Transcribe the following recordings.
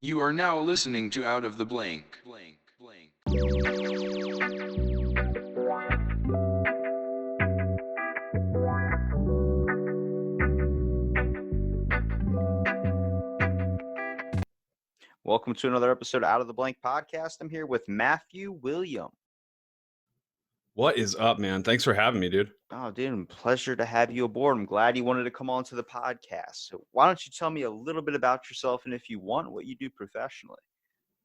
You are now listening to Out of the Blank. Welcome to another episode of Out of the Blank podcast. I'm here with Matthew William. What is up, man? Thanks for having me, dude. Oh, dude, pleasure to have you aboard. I'm glad you wanted to come on to the podcast. So why don't you tell me a little bit about yourself and, if you want, what you do professionally?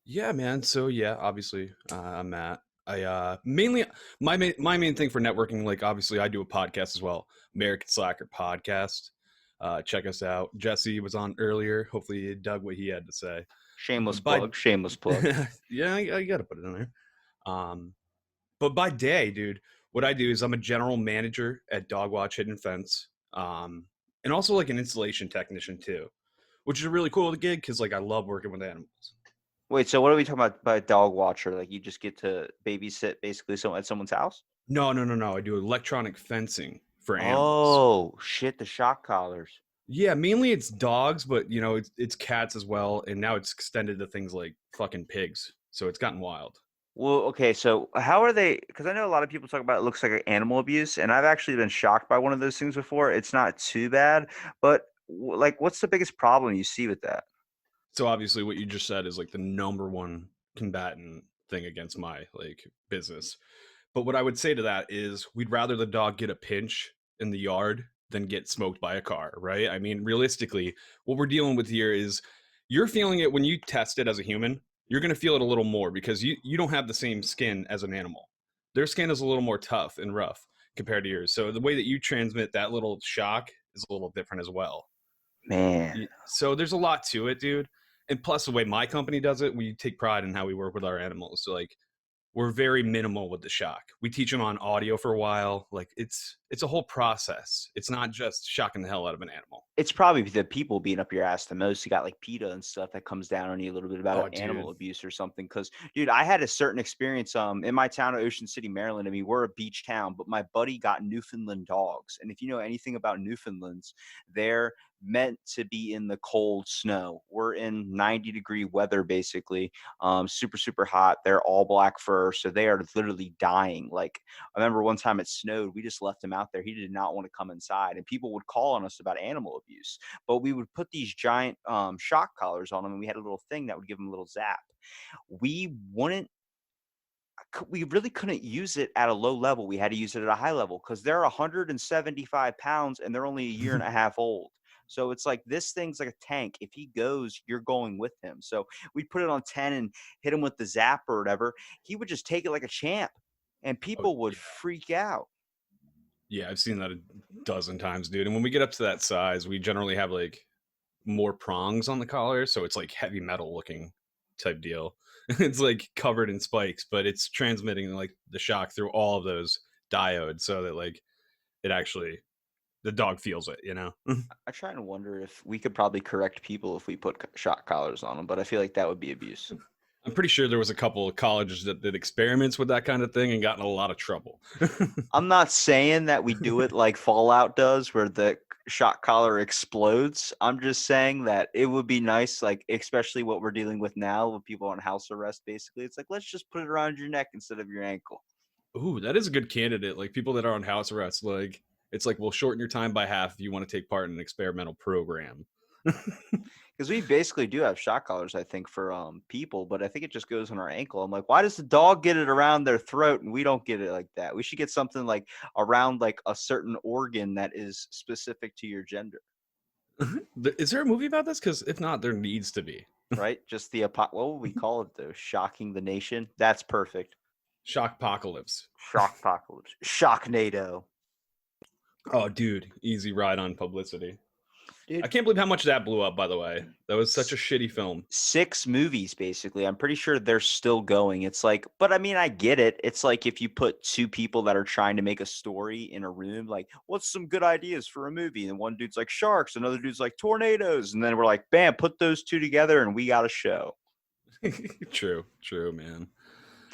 Yeah, man. So yeah, obviously, I'm Matt. I mainly my main thing for networking, like obviously, I do a podcast as well, American Slacker podcast. Check us out. Jesse was on earlier. Hopefully, you dug what he had to say. Shameless But by plug, shameless plug. yeah, I gotta put it in there. But by day, dude, what I do is I'm a general manager at Dog Watch Hidden Fence, and also like an installation technician too, which is a really cool gig because like I love working with animals. Wait, so what are we talking about by dog watcher? Like you just get to babysit basically at someone's house? No. I do electronic fencing for animals. Oh, shit, the shock collars. Yeah, mainly it's dogs, but you know it's cats as well, and now it's extended to things like fucking pigs. So it's gotten wild. Well, okay, so how are they? Because I know a lot of people talk about it looks like animal abuse, and I've actually been shocked by one of those things before. It's not too bad, but like, what's the biggest problem you see with that? So obviously, what you just said is like the number one combatant thing against my like business. But what I would say to that is we'd rather the dog get a pinch in the yard than get smoked by a car, right? I mean, realistically, what we're dealing with here is you're feeling it when you test it as a human. You're going to feel it a little more because you don't have the same skin as an animal. Their skin is a little more tough and rough compared to yours. So the way that you transmit that little shock is a little different as well. Man, So there's a lot to it, dude. And plus, the way my company does it, we take pride in how we work with our animals. So like, we're very minimal with the shock. We teach them on audio for a while. Like it's a whole process. It's not just shocking the hell out of an animal. it's probably the people beating up your ass the most. You got like PETA and stuff that comes down on you a little bit about Oh, animal dude. abuse or something. Because, dude, I had a certain experience in my town of Ocean City, Maryland. I mean, we're a beach town, but my buddy got Newfoundland dogs, and if you know anything about Newfoundlands, they're meant to be in the cold snow. We're in 90-degree weather basically, super super hot. They're all black fur, so they are literally dying. Like I remember one time it snowed, we just left him out there. He did not want to come inside, and people would call on us about animal abuse, but we would put these giant shock collars on him, and we had a little thing that would give him a little zap. We wouldn't we really couldn't use it at a low level. We had to use it at a high level because they're 175 pounds and they're only a year and a half old. So it's like this thing's like a tank. If he goes, you're going with him. So we put it on 10 and hit him with the zap or whatever. He would just take it like a champ, and Oh, people would yeah. freak out. Yeah, I've seen that a dozen times, dude. And when we get up to that size, we generally have like more prongs on the collar, so it's like heavy metal looking type deal. It's like covered in spikes, but it's transmitting like the shock through all of those diodes so that like it actually the dog feels it, you know. I try and wonder if we could probably correct people if we put shock collars on them, but I feel like that would be abuse. I'm pretty sure there was a couple of colleges that did experiments with that kind of thing and got in a lot of trouble. I'm not saying that we do it like Fallout does, where the shock collar explodes. I'm just saying that it would be nice, like especially what we're dealing with now with people on house arrest. Basically, it's like let's just put it around your neck instead of your ankle. Ooh, that is a good candidate. Like people that are on house arrest, like it's like we'll shorten your time by half if you want to take part in an experimental program. Because we basically do have shock collars, I think, for people, but I think it just goes on our ankle. I'm like, why does the dog get it around their throat and we don't get it like that? We should get something like around like a certain organ that is specific to your gender. Is there a movie about this? Because if not, there needs to be. Right? Just the what would we call it though? Shocking the nation. That's perfect. Shockpocalypse. Shockpocalypse. Shocknado. Oh, dude, easy ride on publicity. Dude, I can't believe how much that blew up, by the way. That was such a shitty film. 6 movies basically. I'm pretty sure they're still going. It's like, but I mean, I get it. It's like if you put two people that are trying to make a story in a room, like, what's some good ideas for a movie? And one dude's like sharks, another dude's like tornadoes, and then we're like, bam, put those two together and we got a show. True, man.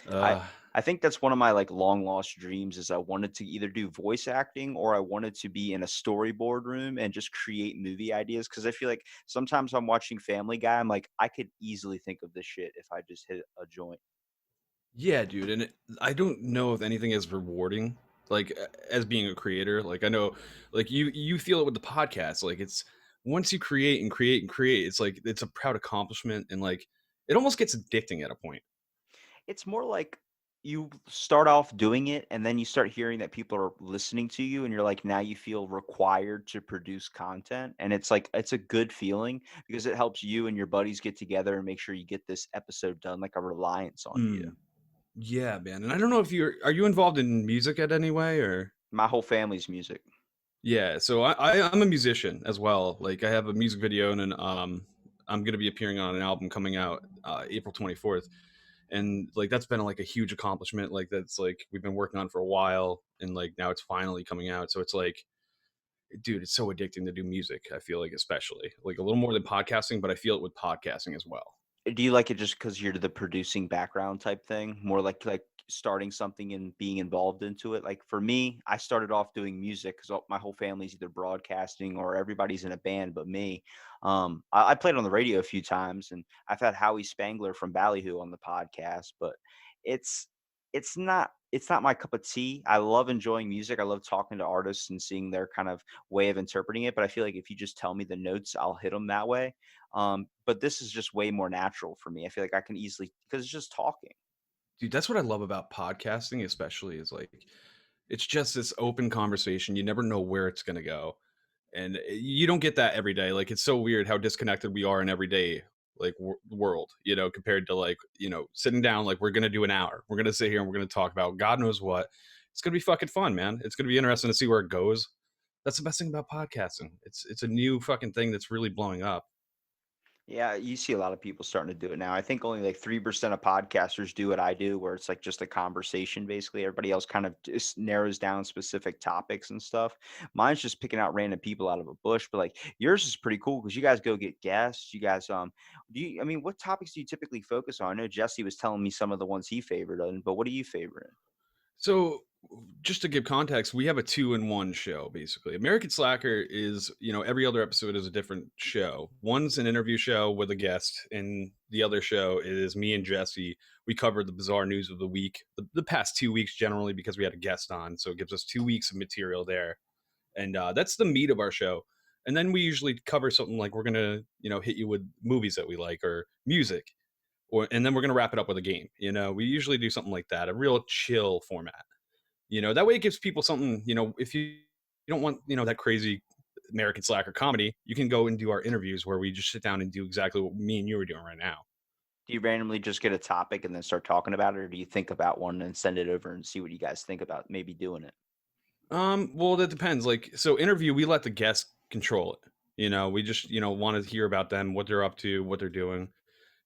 I I think that's one of my like long lost dreams is I wanted to either do voice acting or I wanted to be in a storyboard room and just create movie ideas because I feel like sometimes I'm watching Family Guy, I'm like, I could easily think of this shit if I just hit a joint. Yeah, dude, and I don't know if anything is rewarding, like as being a creator. Like I know, like you feel it with the podcast. Like it's once you create and create and create, it's like it's a proud accomplishment, and like it almost gets addicting at a point. It's more like you start off doing it and then you start hearing that people are listening to you and you're like now you feel required to produce content and it's like it's a good feeling because it helps you and your buddies get together and make sure you get this episode done like a reliance on you. Mm, yeah, man. And I don't know if are you involved in music at any way or. My whole family's music. Yeah, so I'm a musician as well. Like I have a music video and I'm gonna be appearing on an album coming out April 24th. And like that's been like a huge accomplishment. Like that's like we've been working on for a while and like now it's finally coming out. So it's like, dude, it's so addicting to do music, I feel like especially. Like a little more than podcasting, but I feel it with podcasting as well. Do you like it just because you're the producing background type thing? More like starting something and being involved into it? Like for me, I started off doing music because my whole family's either broadcasting or everybody's in a band but me. I played on the radio a few times and I've had Howie Spangler from Ballyhoo on the podcast, but it's it's not my cup of tea. I love enjoying music. I love talking to artists and seeing their kind of way of interpreting it. But I feel like if you just tell me the notes, I'll hit them that way. But this is just way more natural for me. I feel like I can easily because it's just talking. Dude, that's what I love about podcasting, especially is like it's just this open conversation. You never know where it's gonna go. And you don't get that every day. Like it's so weird how disconnected we are in everyday like world, compared to like sitting down like we're gonna do an hour. We're gonna sit here and we're gonna talk about God knows what. It's gonna be fucking fun, man. It's gonna be interesting to see where it goes. That's the best thing about podcasting. It's a new fucking thing that's really blowing up. Yeah, you see a lot of people starting to do it now. I think only like 3% of podcasters do what I do, where it's like just a conversation basically. Everybody else kind of just narrows down specific topics and stuff. Mine's just picking out random people out of a bush, but like yours is pretty cool because you guys go get guests. You guys, I mean, what topics do you typically focus on? I know Jesse was telling me some of the ones he favored on, but what do you favorite? So, just to give context, we have a two-in-one show basically. American Slacker is, every other episode is a different show. One's an interview show with a guest, and the other show is me and Jesse. We cover the bizarre news of the week, the past 2 weeks generally, because we had a guest on. So it gives us 2 weeks of material there. And that's the meat of our show. And then we usually cover something like we're going to, hit you with movies that we like or music. And then we're going to wrap it up with a game. We usually do something like that, a real chill format. That way it gives people something, if you don't want, that crazy American Slacker comedy, you can go and do our interviews where we just sit down and do exactly what me and you are doing right now. Do you randomly just get a topic and then start talking about it, or do you think about one and send it over and see what you guys think about maybe doing it? Well, that depends. Like, so interview, we let the guests control it. We just, want to hear about them, what they're up to, what they're doing.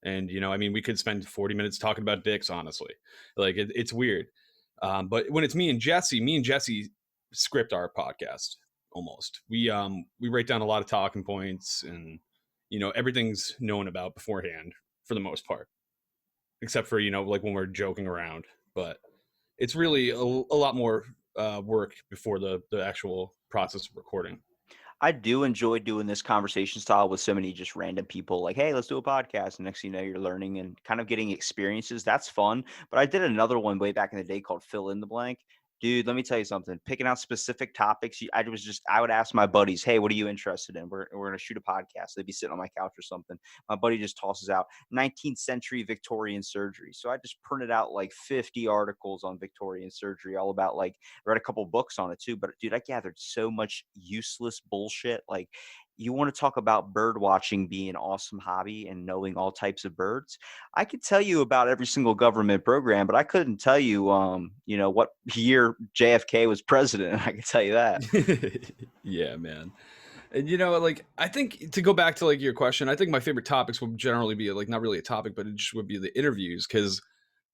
And, I mean, we could spend 40 minutes talking about dicks, honestly. Like, it's weird. But when it's me and Jesse script our podcast almost. We write down a lot of talking points and, everything's known about beforehand for the most part, except for, like when we're joking around. But it's really a lot more work before the actual process of recording. I do enjoy doing this conversation style with so many just random people like, hey, let's do a podcast. And next thing you know, you're learning and kind of getting experiences. That's fun. But I did another one way back in the day called Fill in the Blank. Dude, let me tell you something. Picking out specific topics. I would ask my buddies, hey, what are you interested in? We're going to shoot a podcast. They'd be sitting on my couch or something. My buddy just tosses out 19th century Victorian surgery. So I just printed out like 50 articles on Victorian surgery, all about like, I read a couple books on it too. But dude, I gathered so much useless bullshit. Like, you want to talk about bird watching being an awesome hobby and knowing all types of birds. I could tell you about every single government program, but I couldn't tell you, what year JFK was president. I can tell you that. Yeah, man. And like I think to go back to like your question, I think my favorite topics would generally be like not really a topic, but it just would be the interviews because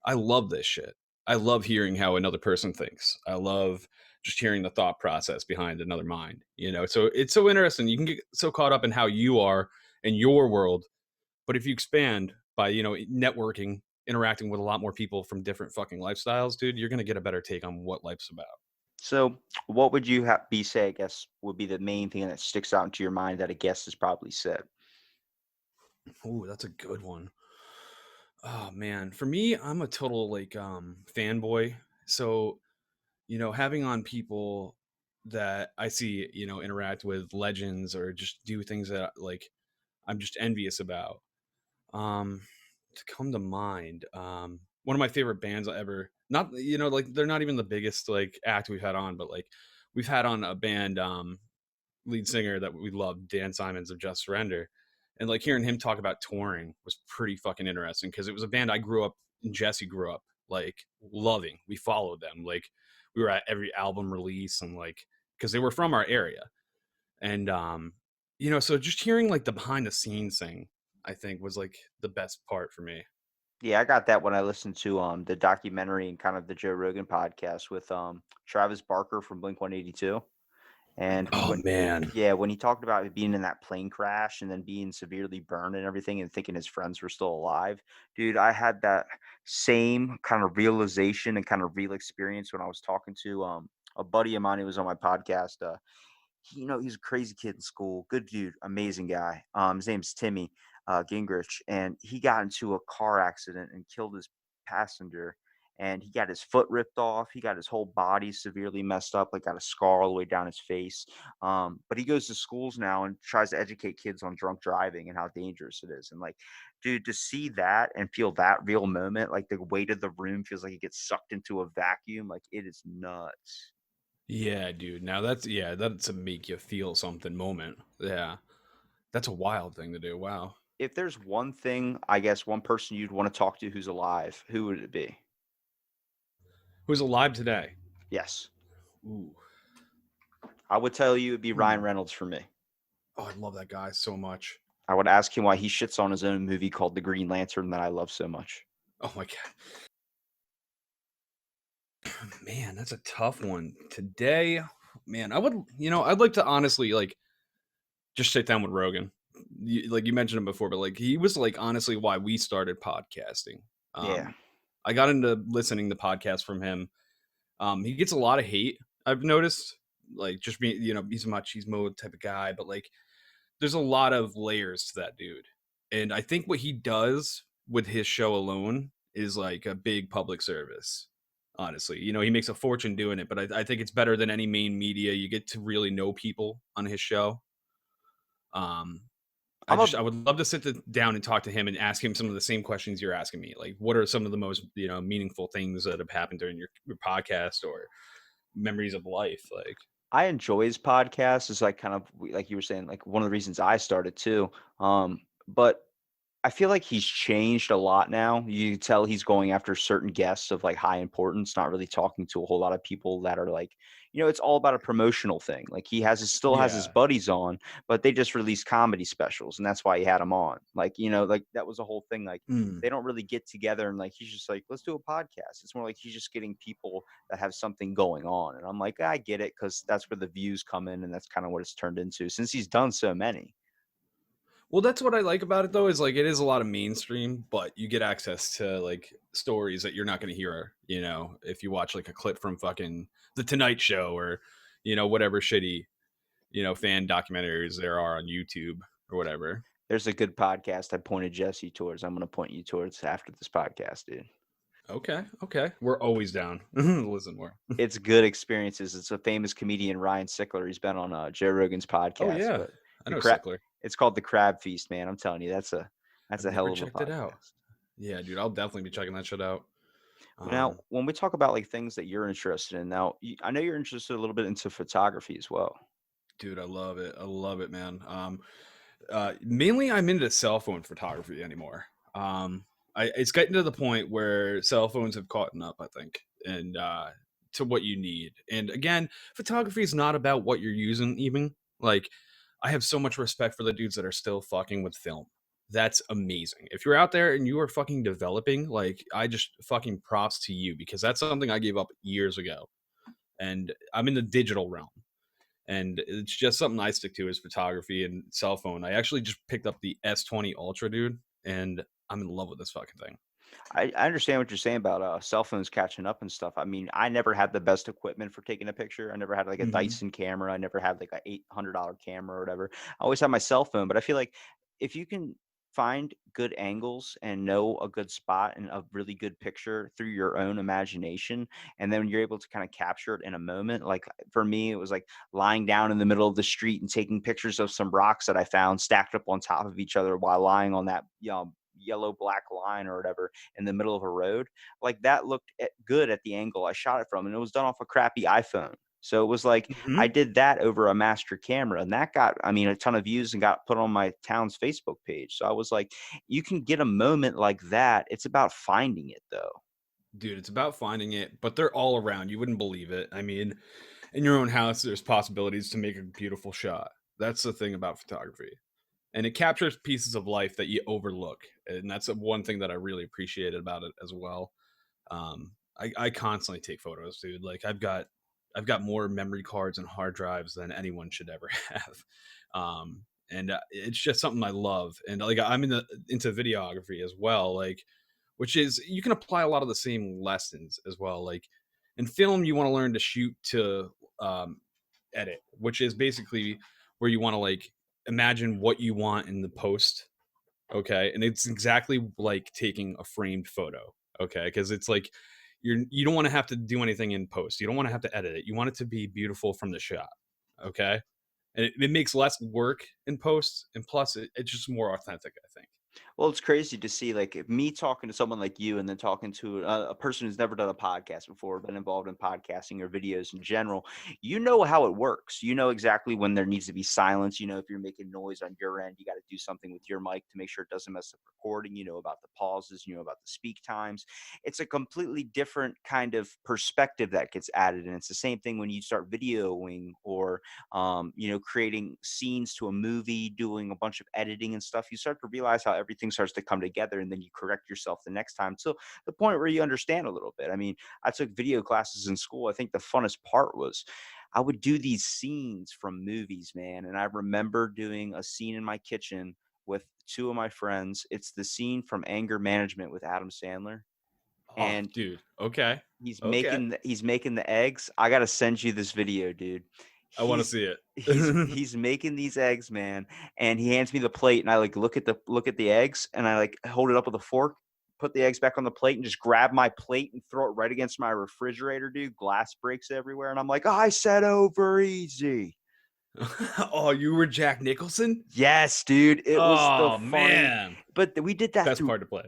I love this shit. I love hearing how another person thinks. I love just hearing the thought process behind another mind. So it's so interesting. You can get so caught up in how you are in your world, but if you expand by networking interacting with a lot more people from different fucking lifestyles, dude, you're gonna get a better take on what life's about. So, what would you be say? I guess would be the main thing that sticks out into your mind that a guest has probably said. Ooh, that's a good one. Oh man, for me, I'm a total like fanboy. So, having on people that I see, interact with legends or just do things that like I'm just envious about. Um to come to mind, one of my favorite bands I ever not like they're not even the biggest like act we've had on, but like we've had on a band lead singer that we love, Dan Simons of Just Surrender. And like hearing him talk about touring was pretty fucking interesting because it was a band I grew up and Jesse grew up like loving. We followed them. Like we were at every album release and like because they were from our area. And so just hearing like the behind the scenes thing, I think was like the best part for me. Yeah, I got that when I listened to the documentary and kind of the Joe Rogan podcast with Travis Barker from Blink 182. And Oh when man. yeah, when he talked about being in that plane crash and then being severely burned and everything and thinking his friends were still alive, dude, I had that same kind of realization and kind of real experience when I was talking to a buddy of mine who was on my podcast. He's a crazy kid in school, good dude, amazing guy. His name's Timmy Gingrich, and he got into a car accident and killed his passenger. And he got his foot ripped off. He got his whole body severely messed up, like got a scar all the way down his face. But he goes to schools now and tries to educate kids on drunk driving and how dangerous it is. And like, dude, to see that and feel that real moment, like the weight of the room feels like it gets sucked into a vacuum. Like it is nuts. Yeah, dude. Now that's a make you feel something moment. Yeah. That's a wild thing to do. Wow. If there's one thing, I guess one person you'd want to talk to who's alive, who would it be? Who's alive today? Yes. Ooh. I would tell you it'd be Ryan Hmm. Reynolds for me. Oh, I love that guy so much. I would ask him why he shits on his own movie called The Green Lantern that I love so much. Oh my god. Man, that's a tough one. Today, man, I'd like to honestly like just sit down with Rogan. Like you mentioned him before, but like he was like honestly why we started podcasting. Yeah. I got into listening to podcasts from him. He gets a lot of hate, I've noticed. Like just being, he's a machismo type of guy, but like there's a lot of layers to that dude. And I think what he does with his show alone is like a big public service. Honestly, he makes a fortune doing it, but I think it's better than any main media. You get to really know people on his show. Um, I'm a I would love to down and talk to him and ask him some of the same questions you're asking me. Like, what are some of the most meaningful things that have happened during your podcast or memories of life? Like, I enjoy his podcast. It's like kind of like you were saying, like one of the reasons I started too. But I feel like he's changed a lot now. You can tell he's going after certain guests of like high importance, not really talking to a whole lot of people that are like, it's all about a promotional thing. Like still has his yeah, buddies on, but they just released comedy specials, and that's why he had them on. Like, like that was a whole thing. Like mm. they don't really get together and like he's just like, let's do a podcast. It's more like he's just getting people that have something going on. And I'm like, I get it, because that's where the views come in, and that's kind of what it's turned into since he's done so many. Well, that's what I like about it though, is like it is a lot of mainstream, but you get access to like stories that you're not going to hear, if you watch like a clip from fucking The Tonight Show or, whatever shitty, fan documentaries there are on YouTube or whatever. There's a good podcast I pointed Jesse towards. I'm going to point you towards after this podcast, dude. Okay, okay. We're always down. Listen more. It's good experiences. It's a famous comedian, Ryan Sickler. He's been on Joe Rogan's Oh podcast, yeah. but I the know crab, Sickler. it's called the Crab Feast, man. I'm telling you, that's I've a hell never of a checked it out. podcast. Yeah, dude, I'll definitely be checking that shit out. But now, Um, when we talk about like things that you're interested in, now I know you're interested a little bit into photography as well. dude, I love it. I love it, man. Mainly I'm into cell phone photography anymore. It's getting to the point where cell phones have caught up, I think, and to what you need. And again, photography is not about what you're using, even. Like, I have so much respect for the dudes that are still fucking with film. That's amazing. If you're out there and you are fucking developing, like, I just fucking props to you because that's something I gave up years ago. And I'm in the digital realm and it's just something I stick to is photography and cell phone. I actually just picked up the S20 Ultra, dude, and I'm in love with this fucking thing. I understand what you're saying about cell phones catching up and stuff. I mean, I never had the best equipment for taking a picture. I never had like a Hmm. Dyson camera. I never had like a $800 camera or whatever. I always had my cell phone. But I feel like if you can find good angles and know a good spot and a really good picture through your own imagination, and then you're able to kind of capture it in a moment. Like for me, it was like lying down in the middle of the street and taking pictures of some rocks that I found stacked up on top of each other while lying on that yellow black line or whatever in the middle of a road. Like that looked good at the angle I shot it from, and it was done off a crappy iPhone. So it was like I Hmm. did that over a master camera, and that got, I mean, a ton of views and got put on my town's Facebook page. So I was like, you can get a moment like that. It's about finding it though. Dude, it's about finding it, but they're all around. You wouldn't believe it. I mean, in your own house, there's possibilities to make a beautiful shot. That's the thing about photography. And it captures pieces of life that you overlook. And that's one thing that I really appreciated about it as well. I constantly take photos, dude. Like I've got more memory cards and hard drives than anyone should ever have. And it's just something I love. And like I'm into videography as well. Like, which is you can apply a lot of the same lessons as well. Like in film, you want to learn to shoot to um, edit, which is basically where you want to like imagine what you want in the post. Okay. And it's exactly like taking a framed photo. Okay. Because it's like you don't want to have to do anything in post. You don't want to have to edit it. You want it to be beautiful from the shot. Okay. And it makes less work in post. And plus it's just more authentic, I think. Well, it's crazy to see like if me talking to someone like you and then talking to a person who's never done a podcast before, been involved in podcasting or videos in general. You know how it works. You know exactly when there needs to be silence. You know, if you're making noise on your end, you got to do something with your mic to make sure it doesn't mess up recording. You know about the pauses, you know about the speak times. It's a completely different kind of perspective that gets added. And it's the same thing when you start videoing or creating scenes to a movie, doing a bunch of editing and stuff, you start to realize how everything starts to come together, and then you correct yourself the next time to the point where you understand a little bit. I mean, I took video classes in school. I think the funnest part was I would do these scenes from movies, man. And I remember doing a scene in my kitchen with two of my friends. It's the scene from Anger Management with Adam Sandler. Oh, And dude. Okay. he's Okay. making he's making the eggs. I gotta send you this video, dude. I want to He's see it. he's making these eggs, man, and he hands me the plate, and I like look at the eggs, and I like hold it up with a fork, put the eggs back on the plate, and just grab my plate and throw it right against my refrigerator, dude. Glass breaks everywhere, and I'm like, I said over easy. Oh, you were Jack Nicholson? Yes, dude. It was the Oh funny, man. but we did that Best through part to play.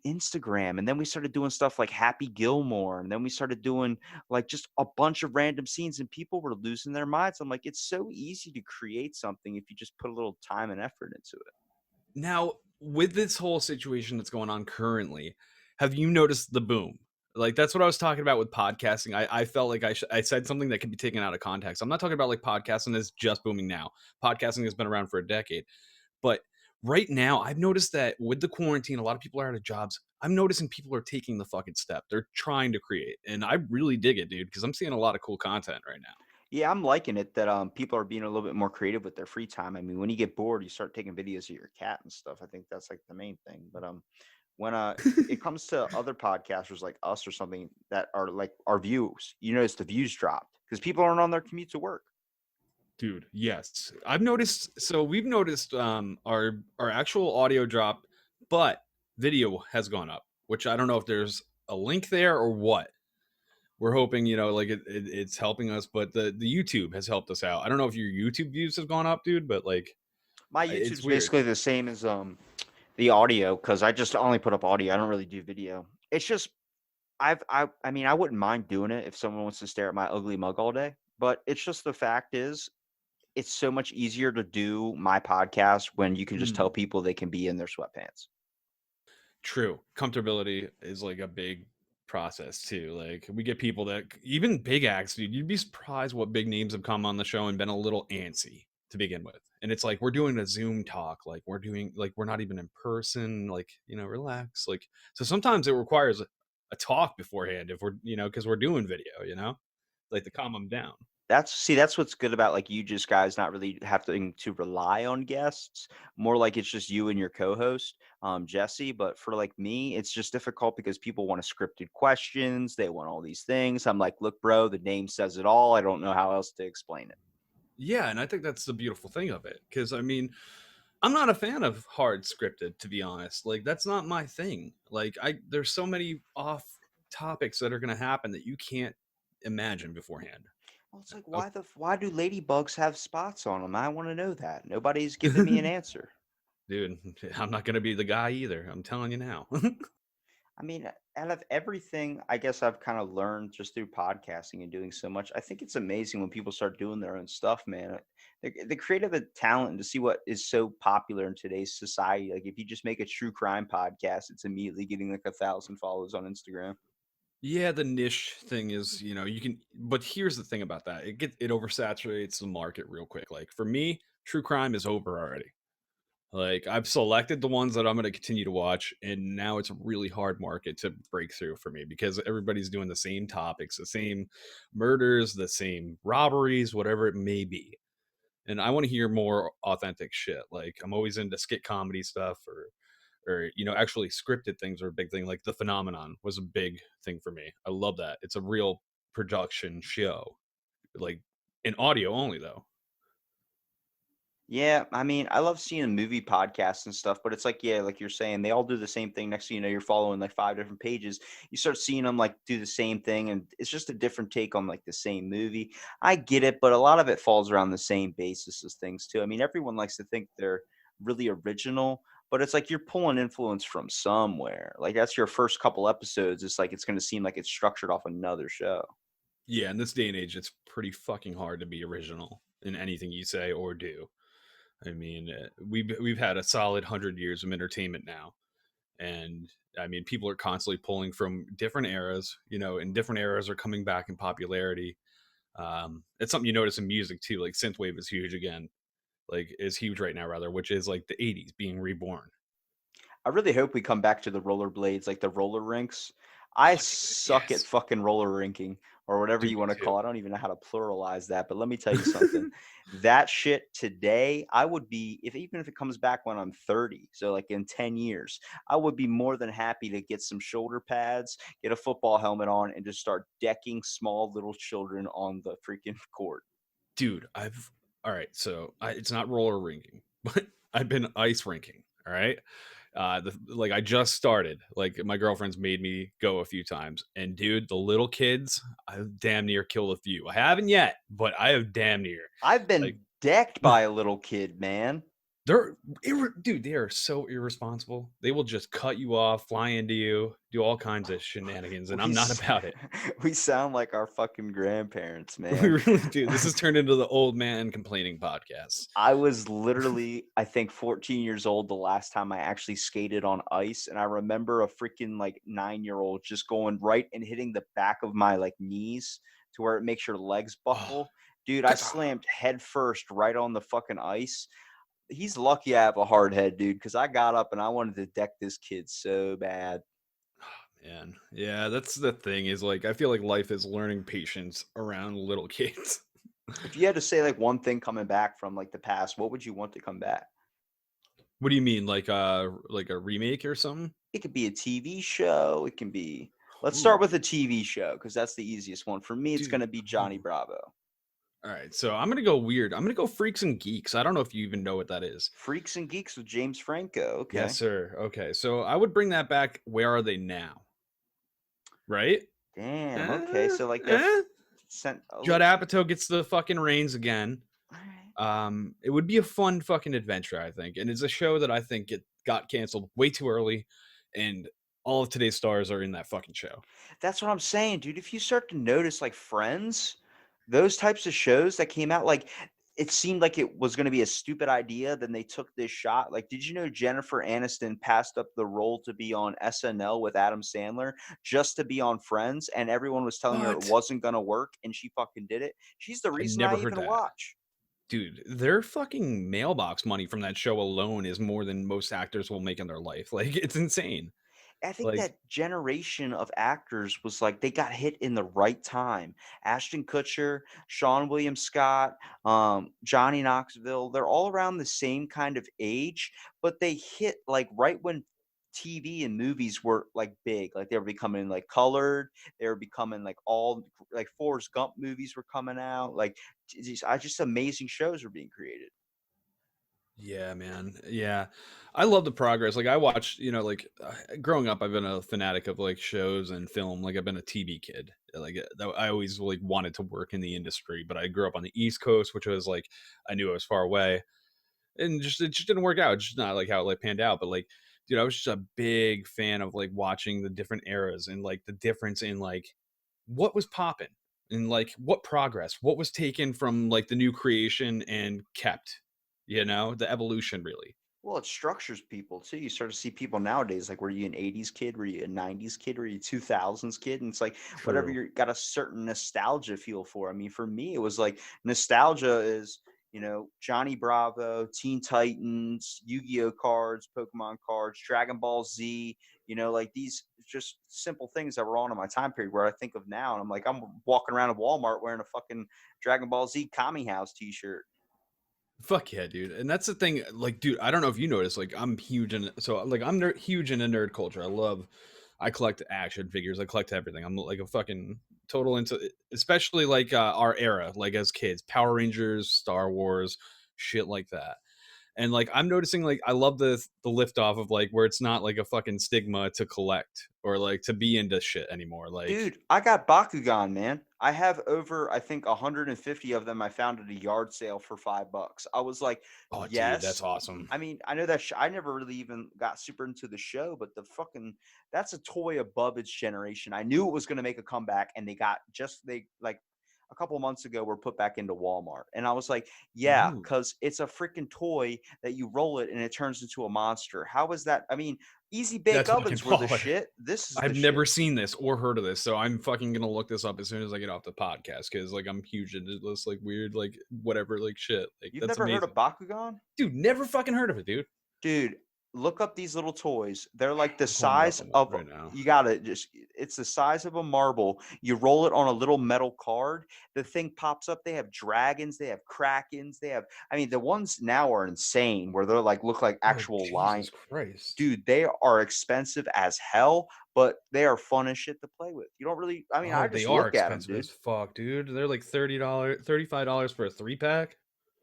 Instagram, and then we started doing stuff like Happy Gilmore, and then we started doing like just a bunch of random scenes, and people were losing their minds. I'm like, it's so easy to create something if you just put a little time and effort into it. Now, with this whole situation that's going on currently, have you noticed the boom? Like that's what I was talking about with podcasting. I felt like I said something that could be taken out of context. I'm not talking about like podcasting is just booming now. Podcasting has been around for a decade, but right now I've noticed that with the quarantine, a lot of people are out of jobs. I'm noticing people are taking the fucking step. They're trying to create, and I really dig it, dude, because I'm seeing a lot of cool content right now. Yeah, I'm liking it that people are being a little bit more creative with their free time. I mean, when you get bored, you start taking videos of your cat and stuff. I think that's like the main thing. But when it comes to other podcasters like us or something that are like our views, you notice the views dropped because people aren't on their commute to work. Dude, yes. I've noticed so we've noticed our actual audio drop, but video has gone up, which I don't know if there's a link there or what. We're hoping, like it's helping us, but the YouTube has helped us out. I don't know if your YouTube views have gone up, dude, but like My it's YouTube's weird. basically the same as the audio because I just only put up audio. I don't really do video. It's just I mean I wouldn't mind doing it if someone wants to stare at my ugly mug all day. But it's just the fact is it's so much easier to do my podcast when you can just tell Mm, people they can be in their sweatpants. true. Comfortability is like a big process too. Like we get people that even big acts, dude, you'd be surprised what big names have come on the show and been a little antsy to begin with. And it's like we're doing a Zoom talk, like we're not even in person, like, relax. Like so sometimes it requires a talk beforehand if we're, because we're doing video, like to calm them down. That's what's good about, like, you just guys not really having to rely on guests, more like it's just you and your co-host, Jesse, but for, like, me, it's just difficult because people want scripted questions, they want all these things. I'm like, "Look, bro, the name says it all. I don't know how else to explain it." Yeah, and I think that's the beautiful thing of it. Because I mean, I'm not a fan of hard scripted, to be honest. Like that's not my thing. Like I there's so many off topics that are gonna happen that you can't imagine beforehand. Well, it's like, Uh, why do ladybugs have spots on them? I wanna know that. Nobody's given me an answer. Dude, I'm not gonna be the guy either. I'm telling you now. I mean, out of everything, I guess I've kind of learned just through podcasting and doing so much. I think it's amazing when people start doing their own stuff, man. The creative talent and to see what is so popular in today's society. Like, if you just make a true crime podcast, it's immediately getting like 1,000 followers on Instagram. Yeah, the niche thing is, you can but here's the thing about that. It oversaturates the market real quick. Like for me, true crime is over already. Like I've selected the ones that I'm going to continue to watch, and now it's a really hard market to break through for me because everybody's doing the same topics, the same murders, the same robberies, whatever it may be. And I want to hear more authentic shit. Like I'm always into skit comedy stuff or actually scripted things are a big thing. Like The Phenomenon was a big thing for me. I love that. It's a real production show. Like in audio only though. Yeah, I mean, I love seeing movie podcasts and stuff, but it's like, yeah, like you're saying, they all do the same thing. Next thing you know, you're following like five different pages. You start seeing them like do the same thing, and it's just a different take on like the same movie. I get it, but a lot of it falls around the same basis as things too. I mean, everyone likes to think they're really original, but it's like you're pulling influence from somewhere. Like that's your first couple episodes. It's like it's going to seem like it's structured off another show. Yeah, in this day and age, it's pretty fucking hard to be original in anything you say or do. I mean, we've had a solid 100 years of entertainment now, and I mean, people are constantly pulling from different eras. And different eras are coming back in popularity. It's something you notice in music too. Like synthwave is huge again, like is huge right now, rather, which is like the '80s being reborn. I really hope we come back to the rollerblades, like the roller rinks. I Oh, dude, suck at yes, fucking roller rinking or whatever dude, you me want to too. call it. I don't even know how to pluralize that, but let me tell you something. That shit today, I would be if even if it comes back when I'm 30, so like in 10 years, I would be more than happy to get some shoulder pads, get a football helmet on, and just start decking small little children on the freaking court. Dude, I've all right. So it's not roller rinking, but I've been ice rinking. All right. Like I just started. Like my girlfriend's made me go a few times, and dude, the little kids, I've damn near killed a few. I haven't yet, but I have damn near. I've Like been decked by a little kid, man. dude, they are so irresponsible. They will just cut you off, fly into you, do all kinds of shenanigans, and We I'm not s- about it. we sound like our fucking grandparents, We man. really do. This has turned into the old man complaining podcast. I was literally, I think, 14 years old the last time I actually skated on ice, and I remember a freaking like 9-year-old just going right and hitting the back of my like knees to where it makes your legs Oh, buckle. Dude, I God. slammed head first right on the fucking ice. He's lucky I have a hard head, dude, because I got up and I wanted to deck this kid so bad. Man, yeah, that's the thing is like I feel like life is learning patience around little kids. If you had to say like one thing coming back from like the past, what would you want to come back? What do you mean, like a remake or something? It could be a TV show. It can be. Let's start Ooh, with a TV show because that's the easiest one. For me, it's going dude. to be Johnny Ooh. Bravo. All right, so I'm gonna go weird. I'm gonna go Freaks and Geeks. I don't know if you even know what that is. Freaks and Geeks with James Franco. Yes, Okay. sir. Okay, so I would bring that back. Where are they now? Right? Damn. Okay. Eh, So like they're eh? sent a Judd little. Apatow gets the fucking reins again. All right. It would be a fun fucking adventure, I think, and it's a show that I think it got canceled way too early, and all of today's stars are in that fucking show. That's what I'm saying, dude. If you start to notice like Friends, those types of shows that came out, like it seemed like it was going to be a stupid idea. Then they took this shot. Like, did you know Jennifer Aniston passed up the role to be on SNL with Adam Sandler just to be on Friends? And everyone was telling her it What? wasn't going to work, and she fucking did it. She's the I reason never I heard even that. watch. Dude, their fucking mailbox money from that show alone is more than most actors will make in their life. Like, it's insane. I think Like, that generation of actors was like they got hit in the right time. Ashton Kutcher, Sean William Scott, Johnny Knoxville, they're all around the same kind of age, but they hit like right when TV and movies were like big, like they were becoming like colored, they were becoming like all like Forrest Gump movies were coming out, like these just amazing shows were being created. yeah, man. Yeah. I love the progress. Like I watched, growing up I've been a fanatic of like shows and film. Like I've been a TV kid. Like I always like wanted to work in the industry, but I grew up on the East Coast, which was like I knew I was far away. And just it just didn't work out. It's just not like how it like panned out. But like, dude, I was just a big fan of like watching the different eras and like the difference in like what was popping and like what progress, what was taken from like the new creation and kept, the evolution really. Well, it structures people too. You start to see people nowadays like, were you an '80s kid? Were you a '90s kid? Were you 2000s kid? And it's like whatever True. you got a certain nostalgia feel for. I mean, for me, it was like nostalgia is Johnny Bravo, Teen Titans, Yu-Gi-Oh cards, Pokemon cards, Dragon Ball Z. Like these just simple things that were on in my time period. Where I think of now, and I'm like, I'm walking around at Walmart wearing a fucking Dragon Ball Z Kami House T-shirt. Fuck yeah, dude. And that's the thing. Like, dude, I don't know if you noticed, like, I'm huge in so like huge into nerd culture. I collect action figures. I collect everything. I'm like a fucking total into especially like our era, like as kids, Power Rangers, Star Wars, shit like that. And like I'm noticing like I love the lift off of like where it's not like a fucking stigma to collect or like to be into shit anymore. Like, Dude, I got Bakugan, man. I have over, I think, 150 of them I found at a yard sale for $5. I was like, oh dude, that's yes. awesome. I mean, I know that I never really even got super into the show, but the fucking that's a toy above its generation. I knew it was going to make a comeback, and they like a couple months ago were put back into Walmart, and I was like, yeah, Ooh. because it's a freaking toy that you roll it and it turns into a monster. How is that? I mean, easy bake That's fucking ovens were the baller. shit. This is the I've shit. never seen this or heard of this, so I'm fucking gonna look this up as soon as I get off the podcast because like I'm huge into this like weird like whatever like shit. Like You've that's never heard of amazing, Bakugan? dude. Never fucking heard of it, dude. Dude, look up these little toys. They're like the I'm pulling it up size on of right now. you gotta just it's the size of a marble. You roll it on a little metal card. The thing pops up. They have dragons, they have krakens, they have I mean, the ones now are insane where they're like look like Oh actual line. Jesus Christ! Dude, they are expensive as hell, but they are fun as shit to play with. You don't really I mean, Oh, I they just are look at them, expensive as dude. fuck, dude. They're like $35 for a 3 pack.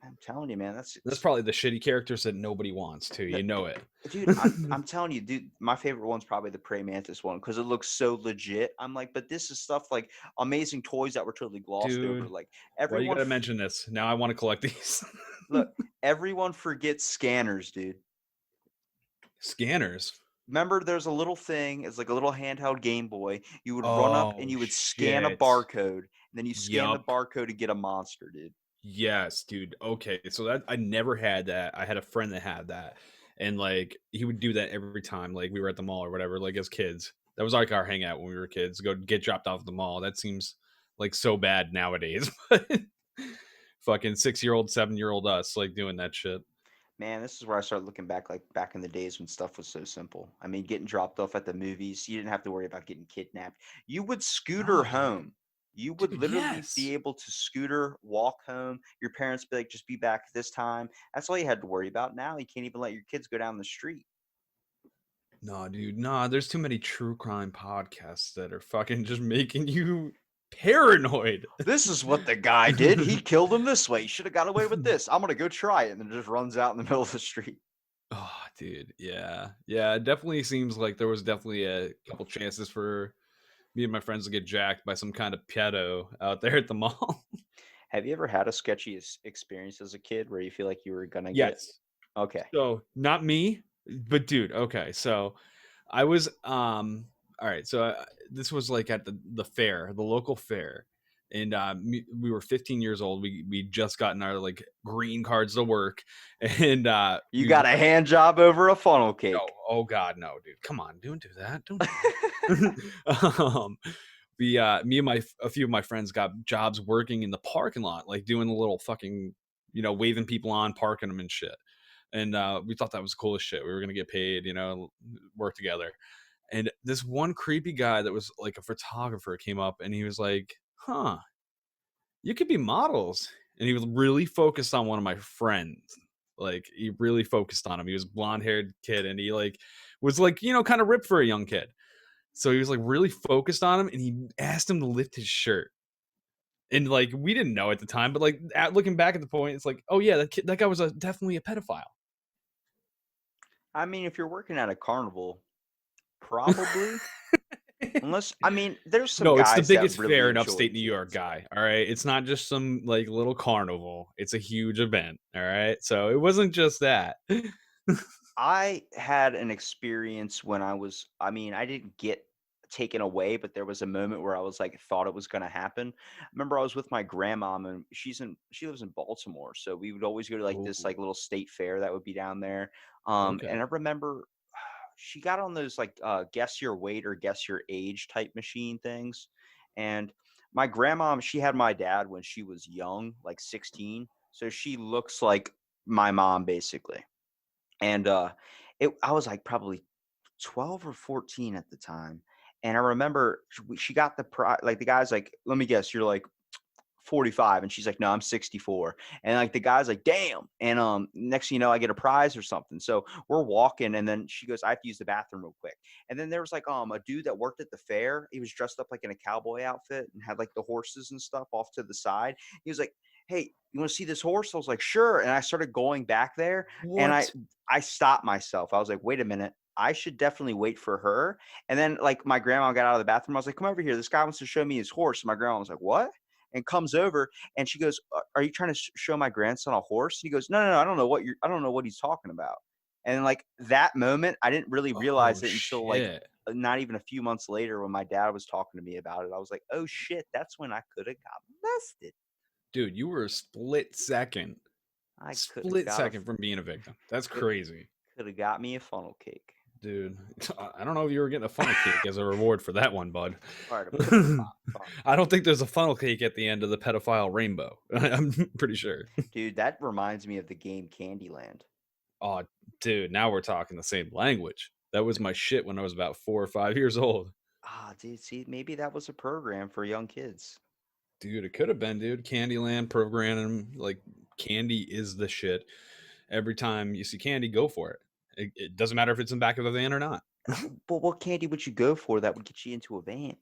I'm telling you, man, that's That's probably the shitty characters that nobody wants too. no, You know it, dude, I'm telling you, dude, my favorite one's probably the Prey Mantis one because it looks so legit. I'm like, but this is stuff like amazing toys that were totally glossed over. dude. Like Why you everyone, gotta mention this? Now I want to collect these look, everyone forgets scanners, dude. scanners. Remember, there's a little thing, it's like a little handheld Game Boy. You would run up and Oh you would scan a shit! barcode, and then you scan the Yup. barcode to get a monster, dude. Yes, dude. Okay, so that I never had that. I had a friend that had that, and like he would do that every time. Like we were at the mall or whatever. Like as kids, that was like our hangout when we were kids. Go get dropped off at the mall. That seems like so bad nowadays. But fucking 6-year-old, 7-year-old us like doing that shit. Man, this is where I started looking back, like back in the days when stuff was so simple. I mean, getting dropped off at the movies, you didn't have to worry about getting kidnapped. You would scooter Oh, dude. home. You would Dude, literally yes. be able to scooter, walk home. Your parents be like, just be back this time. That's all you had to worry about. Now you can't even let your kids go down the street. No, dude. Nah, there's too many true crime podcasts that are fucking just making you paranoid. This is what the guy did. He killed him this way. He should have got away with this. I'm gonna go try it, and then just runs out in the middle of the street. Oh, dude, yeah, yeah. It definitely seems like there was definitely a couple chances for me and my friends to get jacked by some kind of pedo out there at the mall. Have you ever had a sketchy experience as a kid where you feel like you were gonna get Yes. okay? So not me, but dude. Okay, so I was All right. So this was like at the fair, the local fair, and we were 15 years old. We just gotten our like green cards to work, and You we got a hand job over a funnel no, cake. oh god, no, dude. Come on, don't do that. Don't do that. Me and a few of my friends got jobs working in the parking lot, like doing the little fucking, waving people on, parking them and shit. And we thought that was the coolest shit. We were gonna get paid, work together. And this one creepy guy that was like a photographer came up and he was like, "Huh, you could be models." And he was really focused on one of my friends. Like he really focused on him. He was blonde haired kid and he like was like, kind of ripped for a young kid. So he was like really focused on him and he asked him to lift his shirt. And like we didn't know at the time, but like looking back at the point, it's like, oh yeah, that guy was definitely a pedophile. I mean, if you're working at a carnival, probably. Unless, I mean, there's some No, it's the guys that biggest really fair in enjoy upstate New York, kids. guy. All right, it's not just some like little carnival. It's a huge event. All right, so it wasn't just that. I had an experience when I mean, I didn't get taken away, but there was a moment where I was like, thought it was going to happen. I remember I was with my grandma and she lives in Baltimore. So we would always go to like this Oh, like little state fair that would be down there. And okay. I remember she got on those like guess your weight or guess your age type machine things. And my grandma, she had my dad when she was young, like 16. So she looks like my mom basically. And I was like probably 12 or 14 at the time. And I remember she got like the guy's like, let me guess, you're like 45. And she's like, no, I'm 64. And like the guy's like, damn. And next thing you know, I get a prize or something. So we're walking and then she goes, I have to use the bathroom real quick. And then there was like a dude that worked at the fair. He was dressed up like in a cowboy outfit and had like the horses and stuff off to the side. He was like, hey, you want to see this horse? I was like, sure. And I started going back there and What? I stopped myself. I was like, wait a minute. I should definitely wait for her. And then like my grandma got out of the bathroom. I was like, come over here. This guy wants to show me his horse. And my grandma was like, what? And comes over and she goes, "Are you trying to show my grandson a horse?" He goes, "No, no, no, I don't know what he's talking about." And like that moment, I didn't really Oh realize it until like shit, not even a few months later when my dad was talking to me about it. I was like, "Oh shit, that's when I could have got molested. dude, you were a I could have split got a second from being a victim. That's could crazy, could have got me a funnel cake." dude. I don't know if you were getting a funnel cake as a reward for that one, bud. All right, put the top on. I don't think there's a funnel cake at the end of the pedophile rainbow. I'm pretty sure. Dude, that reminds me of the game Candyland. Oh, dude, now we're talking the same language. That was my shit when I was about 4 or 5 years old. Ah, dude, see, maybe that was a program for young kids. Dude, it could have been, dude. Candyland program, like candy is the shit. Every time you see candy, go for it. It doesn't matter if it's in the back of a van or not. But what candy would you go for that would get you into a van?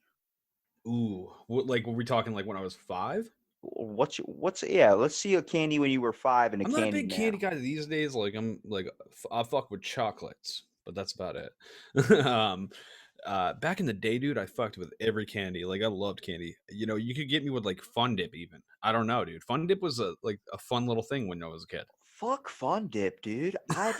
Ooh, what like were we talking like when I was 5? What's yeah, let's see a candy when you were 5 and a I'm not a candy big candy now. guy these days. Like I'm like I fuck with chocolates, but that's about it. Back in the day, dude, I fucked with every candy. Like I loved candy. You could get me with like Fun Dip even. I don't know, dude. Fun Dip was a fun little thing when I was a kid. Fuck Fun Dip, dude. Are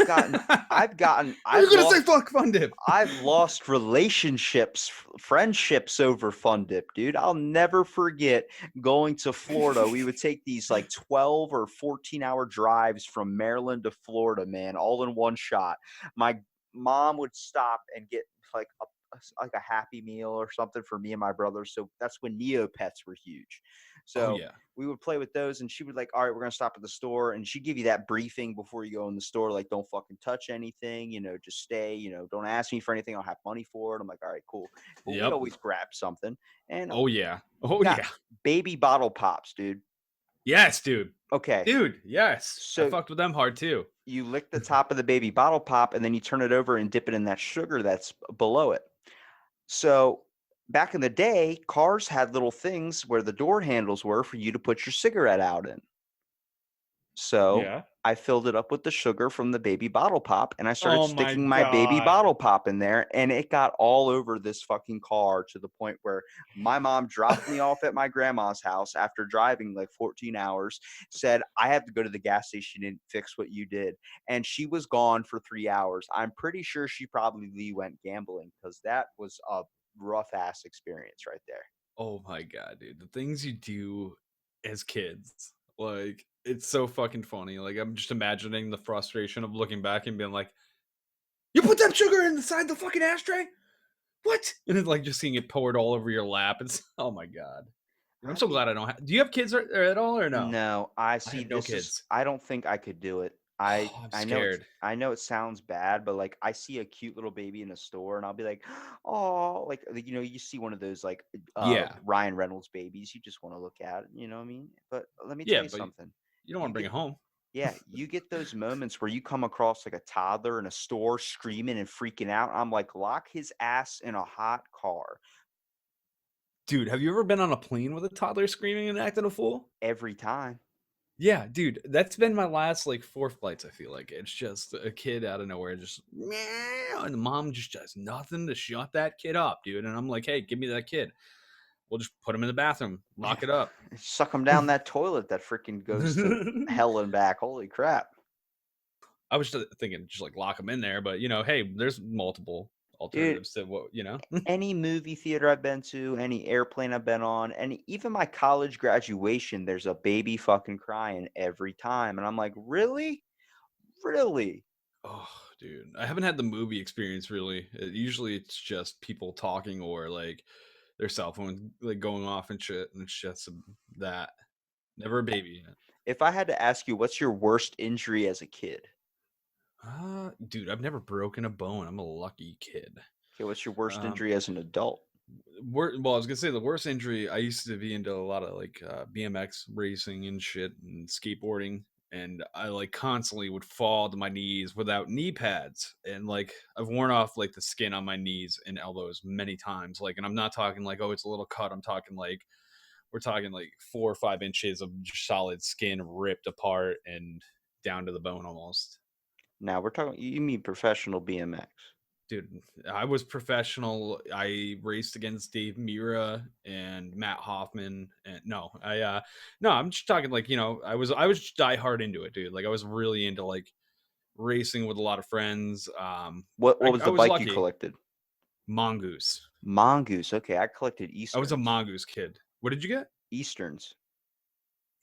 I've you gonna say lost fuck Fun Dip? I've lost relationships, friendships over Fun Dip, dude. I'll never forget going to Florida. We would take these like 12 or 14-hour drives from Maryland to Florida, man, all in one shot. My mom would stop and get like like a Happy Meal or something for me and my brother. So that's when Neopets were huge. Oh So yeah. we would play with those and she would like, all right, we're gonna stop at the store. And she'd give you that briefing before you go in the store, like don't fucking touch anything, just stay, don't ask me for anything, I'll have money for it. I'm like, all right, cool. But we'd Yep. always grab something. And Oh yeah. we Oh got yeah. baby bottle pops, dude. Yes, dude. Okay. Dude, yes. I So fucked with them hard too. you lick the top of the baby bottle pop and then you turn it over and dip it in that sugar that's below it. So back in the day, cars had little things where the door handles were for you to put your cigarette out in. So Yeah. I filled it up with the sugar from the baby bottle pop and I started Oh my sticking my baby god. bottle pop in there and it got all over this fucking car to the point where my mom dropped me off at my grandma's house after driving like 14 hours, said, I have to go to the gas station and fix what you did. And she was gone for 3 hours. I'm pretty sure she probably went gambling because that was a rough ass experience right there. Oh my god, dude. The things you do as kids. Like, it's so fucking funny. Like, I'm just imagining the frustration of looking back and being like, "You put that sugar inside the fucking ashtray? What?" And it's like just seeing it poured all over your lap. It's oh my god. I'm I so mean, glad I don't have. Do you have kids at all or no? no, I I see. have no kids. I don't think I could do it. I'm I know scared. it sounds bad, but like I see a cute little baby in a store and I'll be like, oh, like, you know, you see one of those like Yeah. Ryan Reynolds babies, you just want to look at it, you know what I mean? But let me tell Yeah, you but something. you don't wanna You bring get it home. Yeah, you get those moments where you come across like a toddler in a store screaming and freaking out. I'm like, lock his ass in a hot car Dude, have you ever been on a plane with a toddler screaming and acting a fool? every time. Yeah, dude, that's been my last, like, 4 flights, I feel like. It's just a kid out of nowhere just, "Meow," and the mom just does nothing to shut that kid up, dude, and I'm like, "Hey, give me that kid. We'll just put him in the bathroom, lock it up." Suck him down that toilet that freaking goes to hell and back. Holy crap. I was just thinking just, like, lock him in there, but, hey, there's multiple Dude, alternatives to what you know? any movie theater I've been to, any airplane I've been on, and even my college graduation, there's a baby fucking crying every time. And I'm like, really? Really? Oh, dude, I haven't had the movie experience really. Usually it's just people talking or like their cell phone like going off and shit, and it's just that. Never a baby yet. If I had to ask you, what's your worst injury as a kid? Dude, I've never broken a bone. I'm a lucky kid. Okay, what's your worst Um, injury as an adult? well, I was gonna say the worst injury. I used to be into a lot of like BMX racing and shit and skateboarding, and I like constantly would fall to my knees without knee pads, and like I've worn off like the skin on my knees and elbows many times. Like, and I'm not talking like oh it's a little cut. I'm talking like we're talking like 4 or 5 inches of just solid skin ripped apart and down to the bone almost. Now we're talking, you mean professional BMX. Dude, I was professional. I raced against Dave Mira and Matt Hoffman. And no, I'm just talking like, I was just die hard into it, dude. Like I was really into like racing with a lot of friends. What was I the was bike you lucky. collected? Mongoose. Mongoose. Okay, I collected I was a Easterns. mongoose kid. What did you get? Easterns.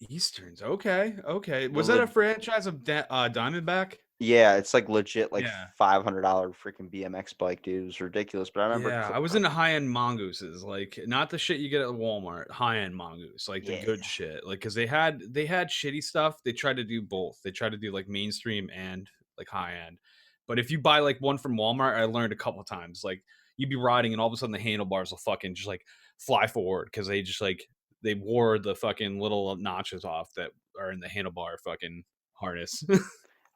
Easterns. Okay. Okay. The Was that a le- franchise of Diamondback? Yeah, it's like legit like Yeah. $500 freaking BMX bike, dude. It was ridiculous. But I remember Yeah, I was into high-end mongooses, like, not the shit you get at Walmart, high-end mongoose, like, the yeah. good shit, like, because they had shitty stuff, they tried to do both, they tried to do, like, mainstream and, like, high-end, but if you buy, like, one from Walmart, I learned a couple times, like, you'd be riding and all of a sudden the handlebars will fucking just, like, fly forward because they just, like they wore the fucking little notches off that are in the handlebar fucking harness.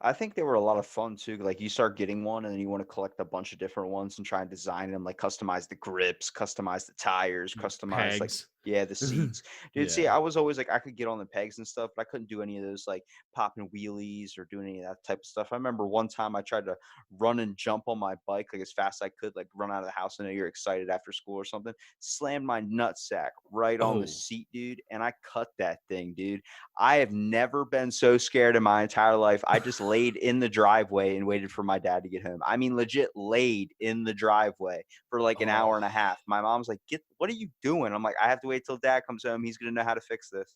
I think they were a lot of fun too. Like you start getting one and then you want to collect a bunch of different ones and try and design them, like customize the grips, customize the tires, customize like Pegs. yeah, the seats. Dude, see, Yeah. I was always like I could get on the pegs and stuff, but I couldn't do any of those like popping wheelies or doing any of that type of stuff. I remember one time I tried to run and jump on my bike like as fast as I could, like run out of the house. I know you're excited after school or something. Slammed my nutsack right on the Oh. seat, dude, and I cut that thing, dude. I have never been so scared in my entire life. I just laid in the driveway and waited for my dad to get home. I mean, legit laid in the driveway for like an hour Oh. and a half. My mom's like, "Get, what are you doing?" I'm like, "I have to wait till dad comes home. He's gonna know how to fix this."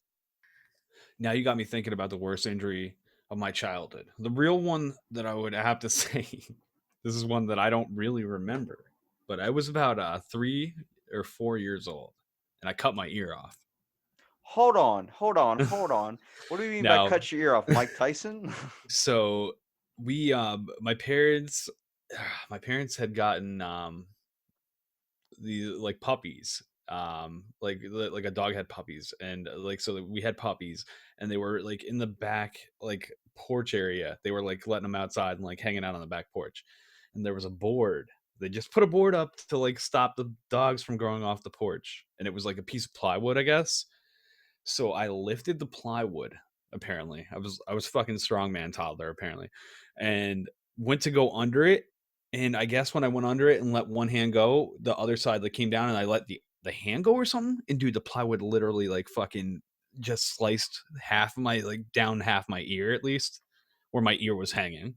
Now you got me thinking about the worst injury of my childhood. The real one that I would have to say, this is one that I don't really remember, but I was about 3 or 4 years old, and I cut my ear off. Hold on. What do you mean by Now, cut your ear off? Mike Tyson? so we, my parents, my parents had gotten the like puppies, like a dog had puppies, and like so we had puppies, and they were like in the back like porch area. They were like letting them outside and like hanging out on the back porch, and there was a board. They just put a board up to like stop the dogs from going off the porch, and it was like a piece of plywood, I guess. So I lifted the plywood. Apparently, I was fucking strongman toddler apparently, and went to go under it. And I guess when I went under it and let one hand go, the other side like came down, and I let the hand go or something. And dude, the plywood literally like fucking just sliced half of my like down half my ear at least, where my ear was hanging.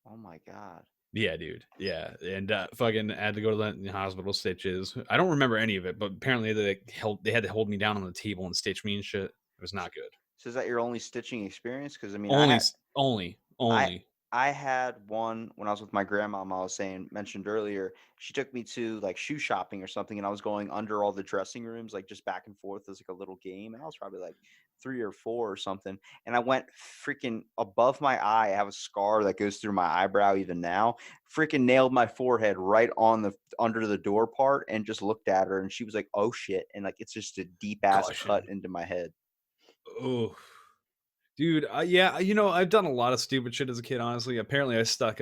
Oh my god. Yeah, dude. Yeah, and fucking had to go to the hospital, stitches. I don't remember any of it, but apparently they had to hold me down on the table and stitch me and shit. It was not good. So is that your only stitching experience? Because I mean, Only, only, I only. I had one when I was with my grandmom, I was saying mentioned earlier. She took me to like shoe shopping or something, and I was going under all the dressing rooms, like just back and forth as like a little game. And I was probably like 3 or 4 or something. And I went freaking above my eye. I have a scar that goes through my eyebrow even now. Freaking nailed my forehead right on the under the door part and just looked at her and she was like, "Oh shit." And like it's just a deep ass cut Caution. into my head. Oh, dude. Yeah, I've done a lot of stupid shit as a kid. Honestly, apparently, I stuck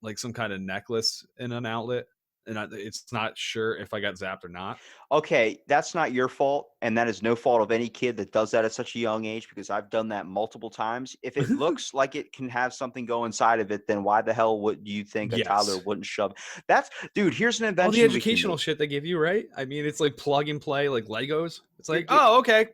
like some kind of necklace in an outlet, and it's not sure if I got zapped or not. Okay, that's not your fault, and that is no fault of any kid that does that at such a young age because I've done that multiple times. If it looks like it can have something go inside of it, then why the hell would you think a toddler Yes. wouldn't shove? That's dude, here's an All the invention we can educational make. shit they give you, right? I mean, it's like plug and play, like Legos. It's You're like, gi oh, okay.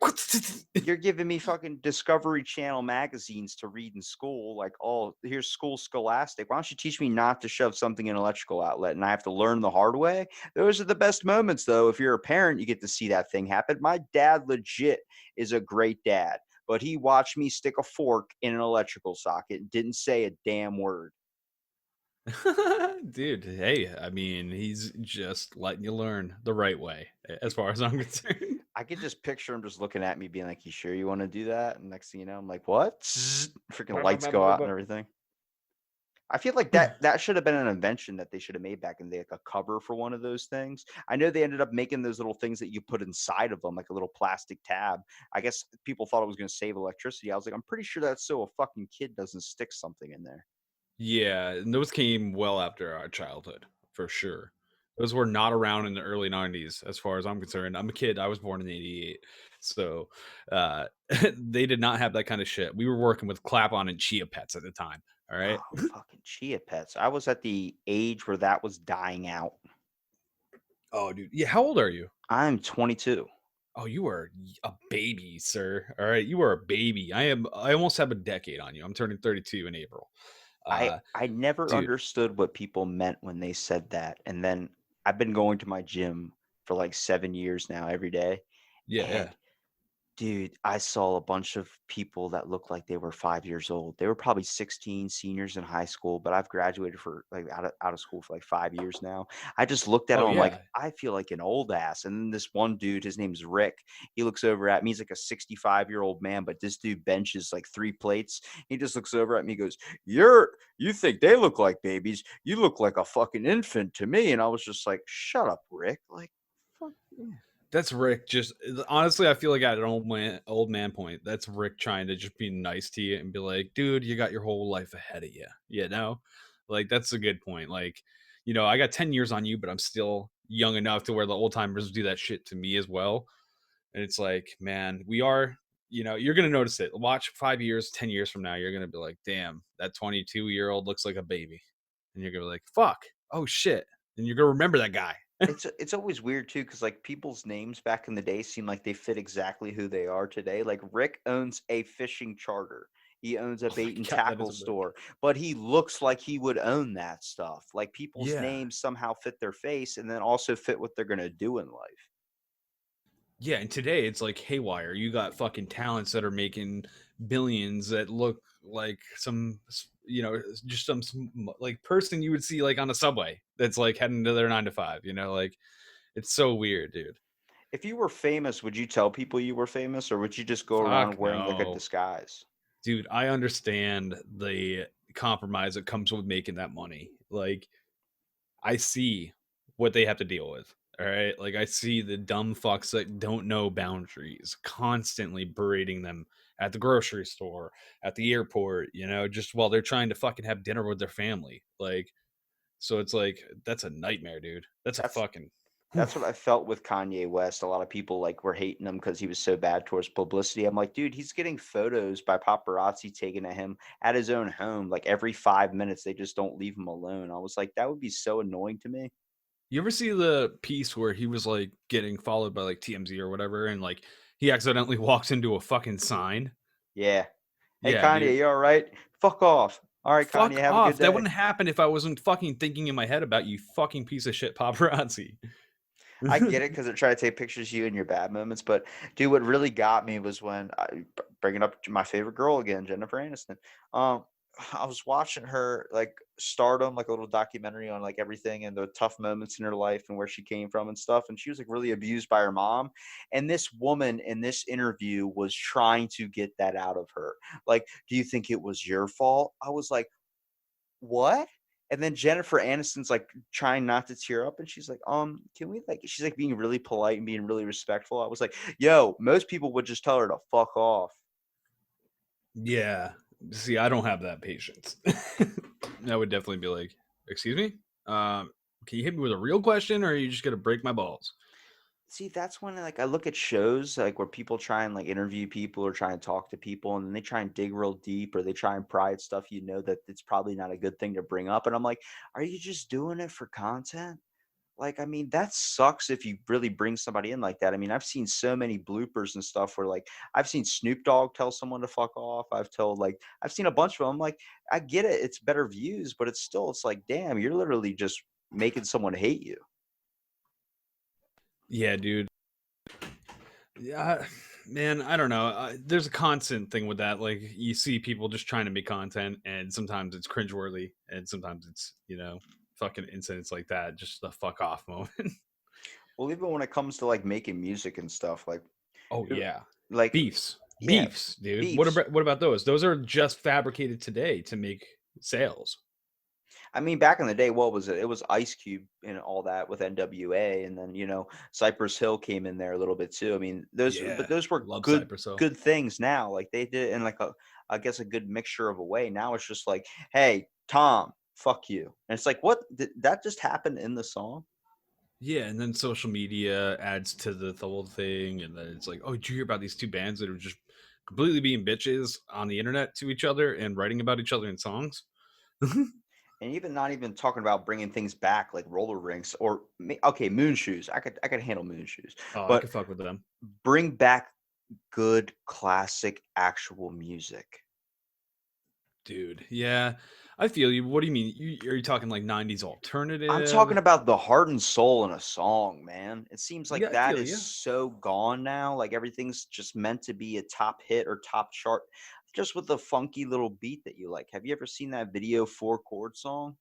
you're giving me fucking Discovery Channel magazines to read in school. Like, oh, here's school scholastic. Why don't you teach me not to shove something in an electrical outlet? And I have to learn the hard way. Those are the best moments, though. If you're a parent, you get to see that thing happen. My dad legit is a great dad, but he watched me stick a fork in an electrical socket and didn't say a damn word. Dude, hey, I mean, he's just letting you learn the right way, as far as I'm concerned. I could just picture him just looking at me, being like, "You sure you want to do that?" And next thing you know, I'm like, "What?" Freaking lights go out and everything. I feel like that should have been an invention that they should have made back in the day, like a cover for one of those things. I know they ended up making those little things that you put inside of them, like a little plastic tab. I guess people thought it was going to save electricity. I was like, I'm pretty sure that's so a fucking kid doesn't stick something in there. Yeah, and those came well after our childhood, for sure. Those were not around in the early 90s, as far as I'm concerned. I'm a kid. I was born in '88. So uh, they did not have that kind of shit. We were working with clap on and chia pets at the time. All right. Oh, fucking chia pets. I was at the age where that was dying out. Oh, dude. Yeah. How old are you? I'm 22. Oh, you are a baby, sir. All right. You are a baby. I almost have a decade on you. I'm turning 32 in April. I Uh, I never dude. understood what people meant when they said that. And then I've been going to my gym for like 7 years now every day. Yeah. Yeah. And dude, I saw a bunch of people that looked like they were 5 years old. They were probably 16, seniors in high school, but I've graduated for like out of school for like 5 years now. I just looked at Oh, him, I'm like, yeah. I feel like an old ass. And then this one dude, his name's Rick. He looks over at me. He's like a 65-year-old man, but this dude benches like 3 plates. He just looks over at me, goes, you think they look like babies? You look like a fucking infant to me. And I was just like, shut up, Rick. Like, fuck yeah. That's Rick. Just honestly, I feel like at an old man point, that's Rick trying to just be nice to you and be like, dude, you got your whole life ahead of you. You know, like that's a good point. Like, I got 10 years on you, but I'm still young enough to where the old timers do that shit to me as well. And it's like, man, we are. You're gonna notice it. Watch 5 years, 10 years from now, you're gonna be like, damn, that 22-year-old looks like a baby, and you're gonna be like, fuck, oh shit, and you're gonna remember that guy. It's always weird too, because like people's names back in the day seem like they fit exactly who they are today. Like Rick owns a fishing charter. He owns a Oh my bait and god, that tackle is Rick. store, but he looks like he would own that stuff. Like people's Yeah. names somehow fit their face and then also fit what they're gonna do in life. Yeah, and today it's like haywire. You got fucking talents that are making billions that look like just like person you would see like on a subway that's like heading to their 9 to 5. Like it's so weird, dude. If you were famous, would you tell people you were famous, or would you just go around Fuck wearing like a no, disguise? dude. I understand the compromise that comes with making that money. Like I see what they have to deal with. All right. Like I see the dumb fucks that don't know boundaries constantly berating them at the grocery store, at the airport, just while they're trying to fucking have dinner with their family. Like, so it's like, that's a nightmare, dude. That's a That's fucking, whew. That's what I felt with Kanye West. A lot of people like were hating him because he was so bad towards publicity. I'm like, dude, he's getting photos by paparazzi taken of him at his own home. Like every 5 minutes, they just don't leave him alone. I was like, that would be so annoying to me. You ever see the piece where he was like getting followed by like TMZ or whatever and like he accidentally walks into a fucking sign? Yeah. Hey, Yeah, Kanye, dude. you all right? Fuck off. All right, Kanye, Fuck have a good off. That day. wouldn't happen if I wasn't fucking thinking in my head about you fucking piece of shit paparazzi. I get it because they're trying to take pictures of you in your bad moments. But, dude, what really got me was when bringing up my favorite girl again, Jennifer Aniston. Um, I was watching her like stardom, like a little documentary on like everything and the tough moments in her life and where she came from and stuff. And she was like really abused by her mom. And this woman in this interview was trying to get that out of her. Like, do you think it was your fault? I was like, what? And then Jennifer Aniston's like trying not to tear up, and she's like, can we like? She's like being really polite and being really respectful. I was like, yo, most people would just tell her to fuck off. Yeah. See, I don't have that patience. I would definitely be like, "Excuse me? Can you hit me with a real question, or are you just gonna break my balls?" See, that's when like I look at shows like where people try and like interview people or try and talk to people, and then they try and dig real deep or they try and pry at stuff that it's probably not a good thing to bring up. And I'm like, are you just doing it for content? Like, I mean, that sucks if you really bring somebody in like that. I mean, I've seen so many bloopers and stuff where like I've seen Snoop Dogg tell someone to fuck off. I've seen a bunch of them. Like, I get it, it's better views, but it's like, damn, you're literally just making someone hate you. Yeah, dude. Yeah, man, I don't know. There's a constant thing with that. Like, you see people just trying to make content, and sometimes it's cringeworthy, and sometimes it's fucking incidents like that, just the fuck off moment. Well, even when it comes to like making music and stuff, Oh uh, yeah, like beefs, yeah, dude. beefs. What about those? Those are just fabricated today to make sales. I mean, back in the day, what was it? It was Ice Cube and all that with NWA, and then Cypress Hill came in there a little bit too. I mean, Yeah, those were love good Cypress Hill. good things. Now, like they did it in like I guess a good mixture of a way. Now it's just like, hey, Tom, fuck you, and it's like, what did that just happen in the song? Yeah, and then social media adds to the whole thing, and then it's like, oh, did you hear about these two bands that are just completely being bitches on the internet to each other and writing about each other in songs? And even not even talking about bringing things back like roller rinks or okay, moon shoes. I could handle moon shoes, Oh, I but could fuck with them, bring back good classic actual music. dude. Yeah, I feel you. What do you mean? Are you talking like '90s I'm talking alternative? about the heart and soul in a song, man. It seems like Yeah, I that feel is you. so gone now. Like everything's just meant to be a top hit or top chart, just with a funky little beat that you like. Have you ever seen that video four chord song?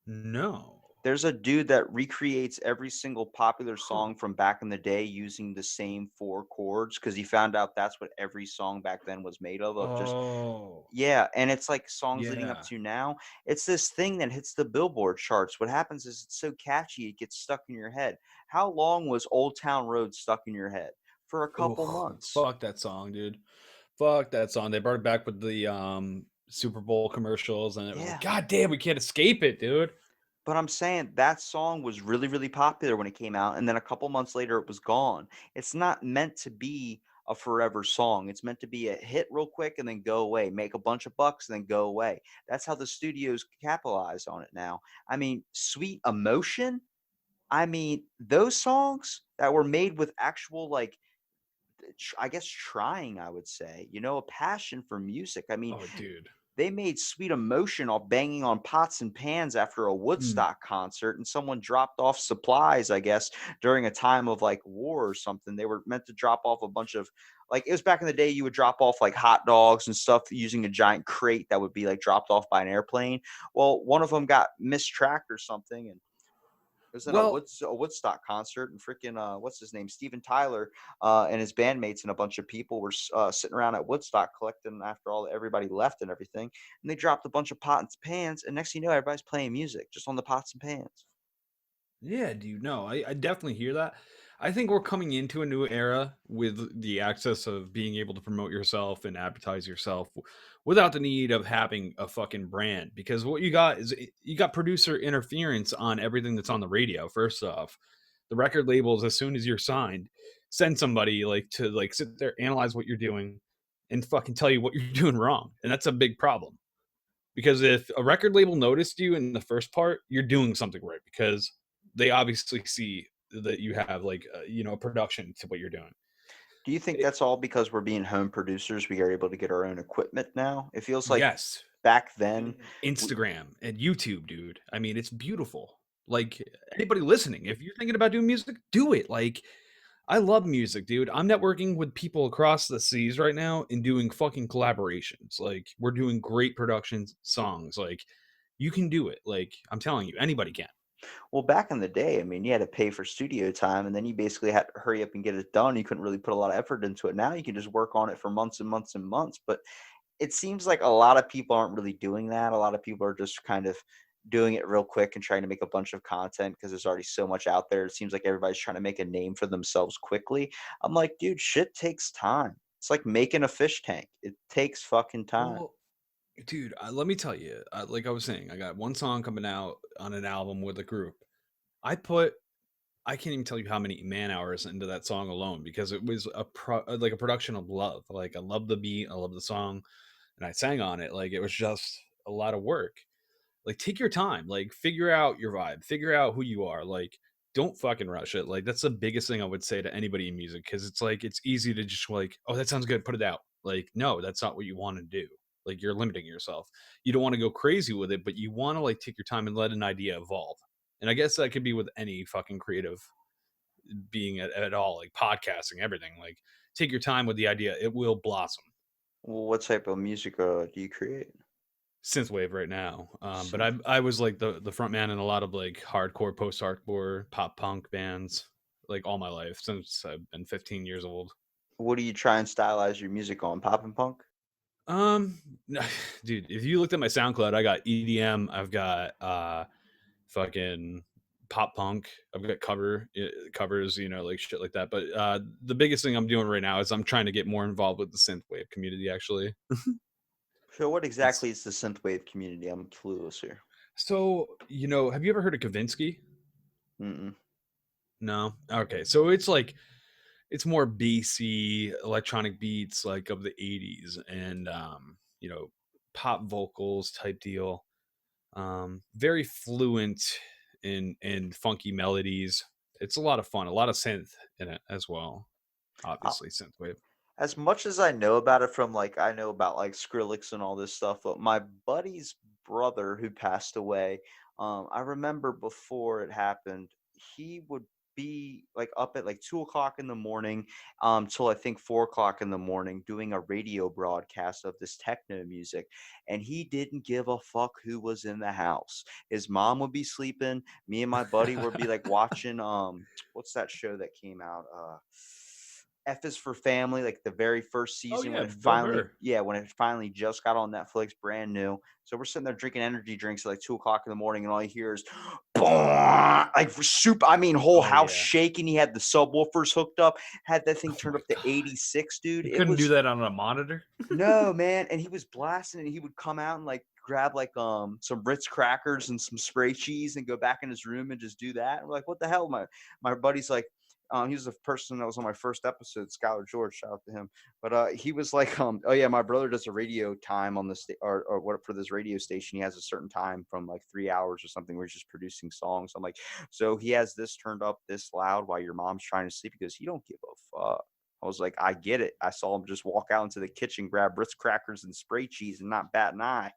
No. There's a dude that recreates every single popular Huh. song from back in the day using the same four chords because he found out that's what every song back then was made of just Oh, yeah, and it's like songs leading up yeah. to now. It's this thing that hits the Billboard charts. What happens is it's so catchy, it gets stuck in your head. How long was Old Town Road stuck in your head? For a couple Oh, months. fuck that song, dude. Fuck that song. They brought it back with the Super Bowl commercials, and it was like, Yeah. God damn, we can't escape it, dude. But I'm saying that song was really, really popular when it came out, and then a couple months later it was gone. It's not meant to be a forever song. It's meant to be a hit real quick and then go away, make a bunch of bucks and then go away. That's how the studios capitalize on it now. I mean, Sweet Emotion, I mean, those songs that were made with actual like I guess trying, I would say, a passion for music. I mean, Oh, dude. they made Sweet Emotion off banging on pots and pans after a Mm. Woodstock concert, and someone dropped off supplies, I guess, during a time of like war or something. They were meant to drop off a bunch of like it was back in the day you would drop off like hot dogs and stuff using a giant crate that would be like dropped off by an airplane. Well, one of them got mistracked or something, and it was in Well, A Woodstock concert, and freaking what's his name, Steven Tyler, and his bandmates and a bunch of people were sitting around at Woodstock collecting after everybody left and everything, and they dropped a bunch of pots and pans, and next thing you know, everybody's playing music just on the pots and pans. yeah, dude. No, I definitely hear that. I think we're coming into a new era with the access of being able to promote yourself and advertise yourself without the need of having a fucking brand. Because what you got is you got producer interference on everything that's on the radio. First off, the record labels, as soon as you're signed, send somebody like to like sit there, analyze what you're doing, and fucking tell you what you're doing wrong. And that's a big problem. Because if a record label noticed you in the first part, you're doing something right because they obviously see that you have like a production to what you're doing. Do you think It, that's all because we're being home producers? We are able to get our own equipment now. It feels like yes, back then. Instagram and YouTube, dude. I mean, it's beautiful. Like anybody listening, if you're thinking about doing music, do it. Like I love music, dude. I'm networking with people across the seas right now and doing fucking collaborations. Like, we're doing great productions, songs. Like, you can do it. Like, I'm telling you, anybody can. Well, back in the day, I mean, you had to pay for studio time, and then you basically had to hurry up and get it done. You couldn't really put a lot of effort into it. Now you can just work on it for months and months and months. But it seems like a lot of people aren't really doing that. A lot of people are just kind of doing it real quick and trying to make a bunch of content because there's already so much out there. It seems like everybody's trying to make a name for themselves quickly. I'm like, dude, shit takes time. It's like making a fish tank. It takes fucking time. Well, dude, let me tell you, like I was saying, I got one song coming out on an album with a group. I put, I can't even tell you how many man hours into that song alone because it was like a production of love. Like, I love the beat, I love the song, and I sang on it. Like, it was just a lot of work. Like, take your time, like, figure out your vibe, figure out who you are. Like, don't fucking rush it. Like, that's the biggest thing I would say to anybody in music, because it's like it's easy to just like, oh, that sounds good, put it out. Like, no, that's not what you want to do. Like, you're limiting yourself. You don't want to go crazy with it, but you want to like take your time and let an idea evolve. And I guess that could be with any fucking creative being at all, like podcasting, everything. Like, take your time with the idea, it will blossom. Well, what type of music do you create? Synthwave right now. But Synth. I was like the front man in a lot of like hardcore, post hardcore, pop punk bands like all my life since I've been 15 years old. What do you try and stylize your music on? Pop and punk? Um, dude, if you looked at my SoundCloud, I got EDM, I've got fucking pop punk, I've got covers, like shit like that. But the biggest thing I'm doing right now is I'm trying to get more involved with the synthwave community. Actually, So, what it's exactly is the synthwave community? I'm clueless here. so have you ever heard of Kavinsky? Mm-mm. No. Okay, so it's like it's more BC electronic beats like of the 80s and pop vocals type deal. Very fluent in funky melodies. It's a lot of fun, a lot of synth in it as well. Obviously synthwave. As much as I know about it from like I know about like Skrillex and all this stuff, but my buddy's brother who passed away, I remember before it happened, he would be like up at like 2 o'clock in the morning, till I think 4 o'clock in the morning doing a radio broadcast of this techno music. And he didn't give a fuck who was in the house. His mom would be sleeping. Me and my buddy would be like watching what's that show that came out? F is for Family, like the very first Oh season when yeah, it Bill finally, Burr. yeah, when it finally just got on Netflix, brand new. So we're sitting there drinking energy drinks at like 2 o'clock in the morning, and all you hear is boom, like super. I mean, whole Oh house yeah. shaking. He had the subwoofers hooked up, had that thing Oh turned my up to god. 86, dude. You It couldn't do was that on a monitor? no, man, and he was blasting, and he would come out and like grab like some Ritz crackers and some spray cheese and go back in his room and just do that. And we're like, what the hell? My buddy's like, he was the person that was on my first episode, Skylar George, shout out to him. But he was like, oh yeah, my brother does a radio time on the or what for this radio station. He has a certain time from like 3 hours or something where he's just producing songs. I'm like, so he has this turned up this loud while your mom's trying to sleep because he don't give a fuck. I was like, I get it. I saw him just walk out into the kitchen, grab Ritz crackers and spray cheese, and not bat an eye.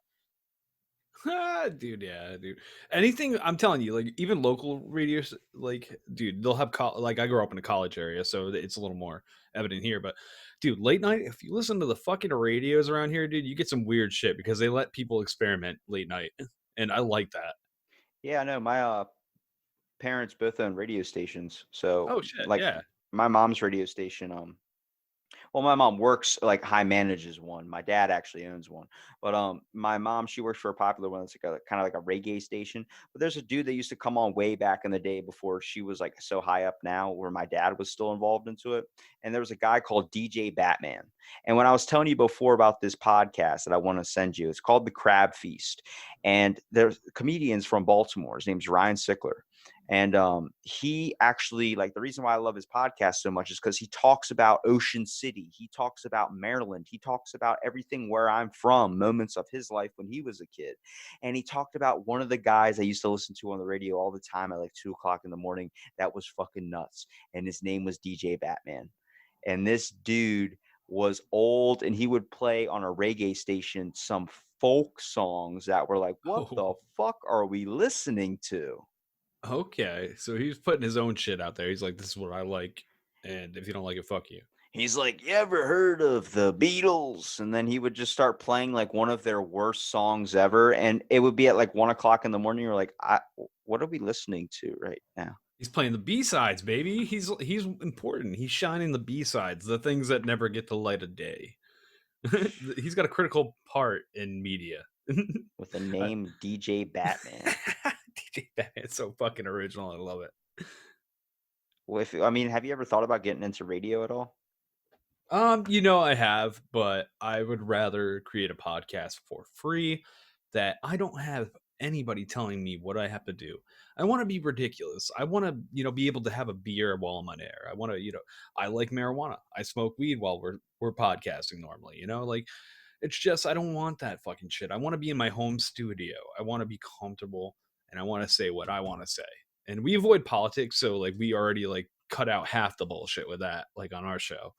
Dude, yeah, dude. Anything I'm telling you, like even local radios, like dude, they'll have like I grew up in a college area, so it's a little more evident here. But dude, late night, if you listen to the fucking radios around here, dude, you get some weird shit because they let people experiment late night, and I like that. Yeah, I know. My parents both own radio stations, so Oh shit, like yeah. my mom's radio station, well, my mom works like high manages one. My dad actually owns one. But my mom, she works for a popular one that's like a kind of like a reggae station. But there's a dude that used to come on way back in the day before she was like so high up now where my dad was still involved into it. And there was a guy called DJ Batman. And when I was telling you before about this podcast that I want to send you, it's called The Crab Feast. And there's comedians from Baltimore. His name's Ryan Sickler. And he actually, like, the reason why I love his podcast so much is because he talks about Ocean City. He talks about Maryland. He talks about everything where I'm from, moments of his life when he was a kid. And he talked about one of the guys I used to listen to on the radio all the time at like 2 o'clock in the morning that was fucking nuts. And his name was DJ Batman. And this dude was old and he would play on a reggae station some folk songs that were like, what the Oh, fuck are we listening to? okay. So he's putting his own shit out there. He's like, this is what I like. And if you don't like it, fuck you. He's like, "You ever heard of the Beatles?" And then he would just start playing like one of their worst songs ever, and it would be at like 1 o'clock in the morning. You're like, "What are we listening to right now?" He's playing the B-sides, baby. He's important. He's shining the B-sides, the things that never get the light of day. He's got a critical part in media. With the Uh, name DJ Batman. DJ Batman's so fucking original. I love it. Well, I mean, have you ever thought about getting into radio at all? I have, but I would rather create a podcast for free that I don't have anybody telling me what I have to do. I want to be ridiculous. I want to, be able to have a beer while I'm on air. I want to, I like marijuana. I smoke weed while we're podcasting normally, like it's just I don't want that fucking shit. I want to be in my home studio. I want to be comfortable and I want to say what I want to say. And we avoid politics, so like we already like cut out half the bullshit with that like on our show.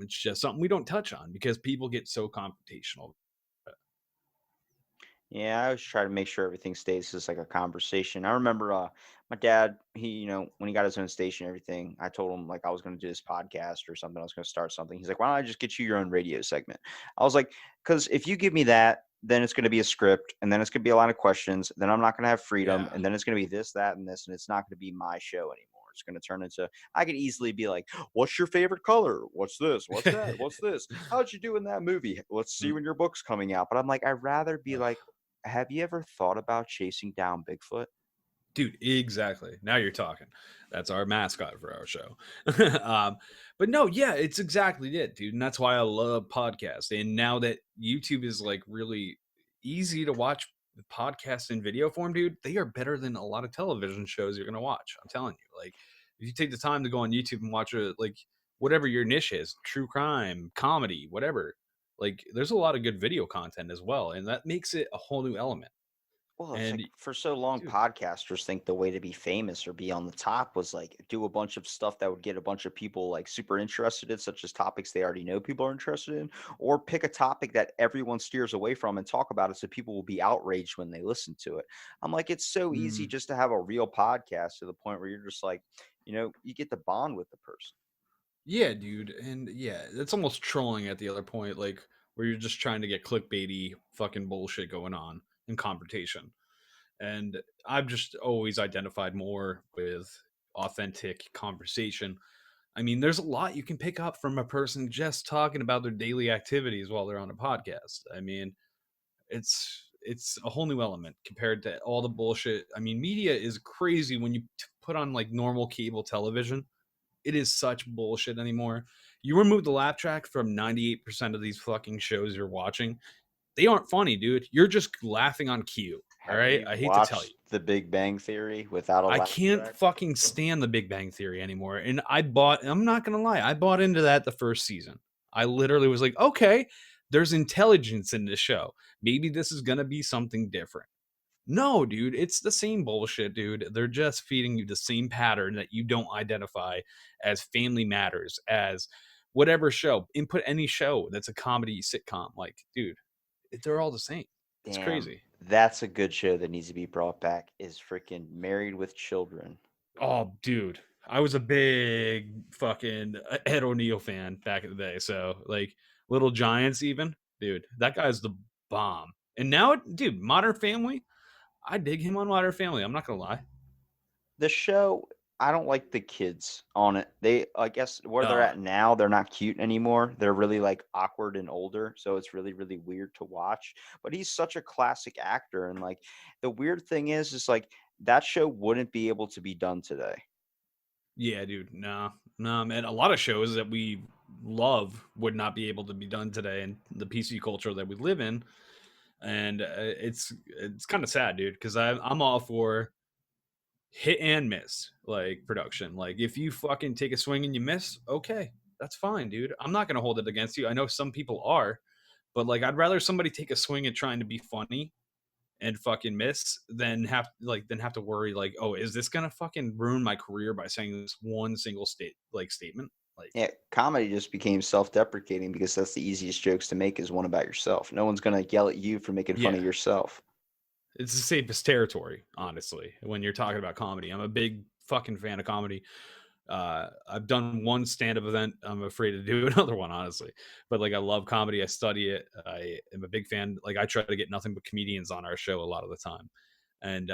It's just something we don't touch on because people get so confrontational. Yeah, I always try to make sure everything stays just like a conversation. I remember my dad, when he got his own station and everything, I told him like I was going to do this podcast or something. I was going to start something. He's like, "Why don't I just get you your own radio segment?" I was like, "Because if you give me that, then it's going to be a script and then it's going to be a line of questions. Then I'm not going to have freedom. Yeah. And then it's going to be this, that, and this. And it's not going to be my show anymore. It's going to turn into, I could easily be like, 'What's your favorite color? What's this? What's that? What's this? How'd you do in that movie? Let's see when your book's coming out.'" But I'm like, I'd rather be Ugh. like, have you ever thought about chasing down Bigfoot? Dude, exactly. Now you're talking. That's our mascot for our show. um, but no, yeah, it's exactly it, dude. And that's why I love podcasts. And now that YouTube is like really easy to watch podcasts in video form, dude, they are better than a lot of television shows you're gonna watch. I'm telling you. Like, if you take the time to go on YouTube and watch like whatever your niche is, true crime, comedy, whatever, like there's a lot of good video content as well. And that makes it a whole new element. Well, it's And like for so long, dude, podcasters think the way to be famous or be on the top was like do a bunch of stuff that would get a bunch of people like super interested in, such as topics they already know people are interested in, or pick a topic that everyone steers away from and talk about it so people will be outraged when they listen to it. I'm like, it's so easy mm, just to have a real podcast to the point where you're just like, you get to bond with the person. yeah, dude, and yeah, it's almost trolling at the other point, like where you're just trying to get clickbaity fucking bullshit going on in confrontation. And I've just always identified more with authentic conversation. I mean, there's a lot you can pick up from a person just talking about their daily activities while they're on a podcast. I mean, it's a whole new element compared to all the bullshit. I mean, media is crazy when you put on like normal cable television. It is such bullshit anymore. You remove the laugh track from 98% of these fucking shows you're watching. They aren't funny, dude. You're just laughing on cue. All Have right. you I hate to tell you. watched The Big Bang Theory without a I laugh can't track? fucking stand the Big Bang Theory anymore. And I'm not going to lie, I bought into that the first season. I literally was like, okay, there's intelligence in this show. Maybe this is going to be something different. No, dude, it's the same bullshit, dude. They're just feeding you the same pattern that you don't identify as Family Matters, as whatever show. Input any show that's a comedy sitcom. Like, dude, they're all the same. It's Damn, crazy. that's a good show that needs to be brought back is freaking Married with Children. Oh, dude, I was a big fucking Ed O'Neill fan back in the day. So, like, Little Giants, even, dude, that guy's the bomb. And now, dude, Modern Family, I dig him on Modern Family. I'm not gonna lie. The show, I don't like the kids on it. I guess where they're Uh, at now, they're not cute anymore. They're really like awkward and older, so it's really really weird to watch. But he's such a classic actor, and like the weird thing is like that show wouldn't be able to be done today. Yeah, dude. No, man. A lot of shows that we love would not be able to be done today in the PC culture that we live in, and it's kind of sad, dude. Because I'm all for hit and miss like production. Like if you fucking take a swing and you miss, okay, that's fine, dude. I'm not gonna hold it against you. I know some people are, but like I'd rather somebody take a swing at trying to be funny and fucking miss than have to worry like, oh, is this gonna fucking ruin my career by saying this one single statement? Like, Yeah, comedy just became self-deprecating because that's the easiest jokes to make is one about yourself. No one's gonna yell at you for making fun of yeah, yourself. it's the safest territory, honestly, when you're talking about comedy. I'm a big fucking fan of comedy. I've done one stand-up event. I'm afraid to do another one, honestly. But like, I love comedy. I study it. I am a big fan. Like, I try to get nothing but comedians on our show a lot of the time. And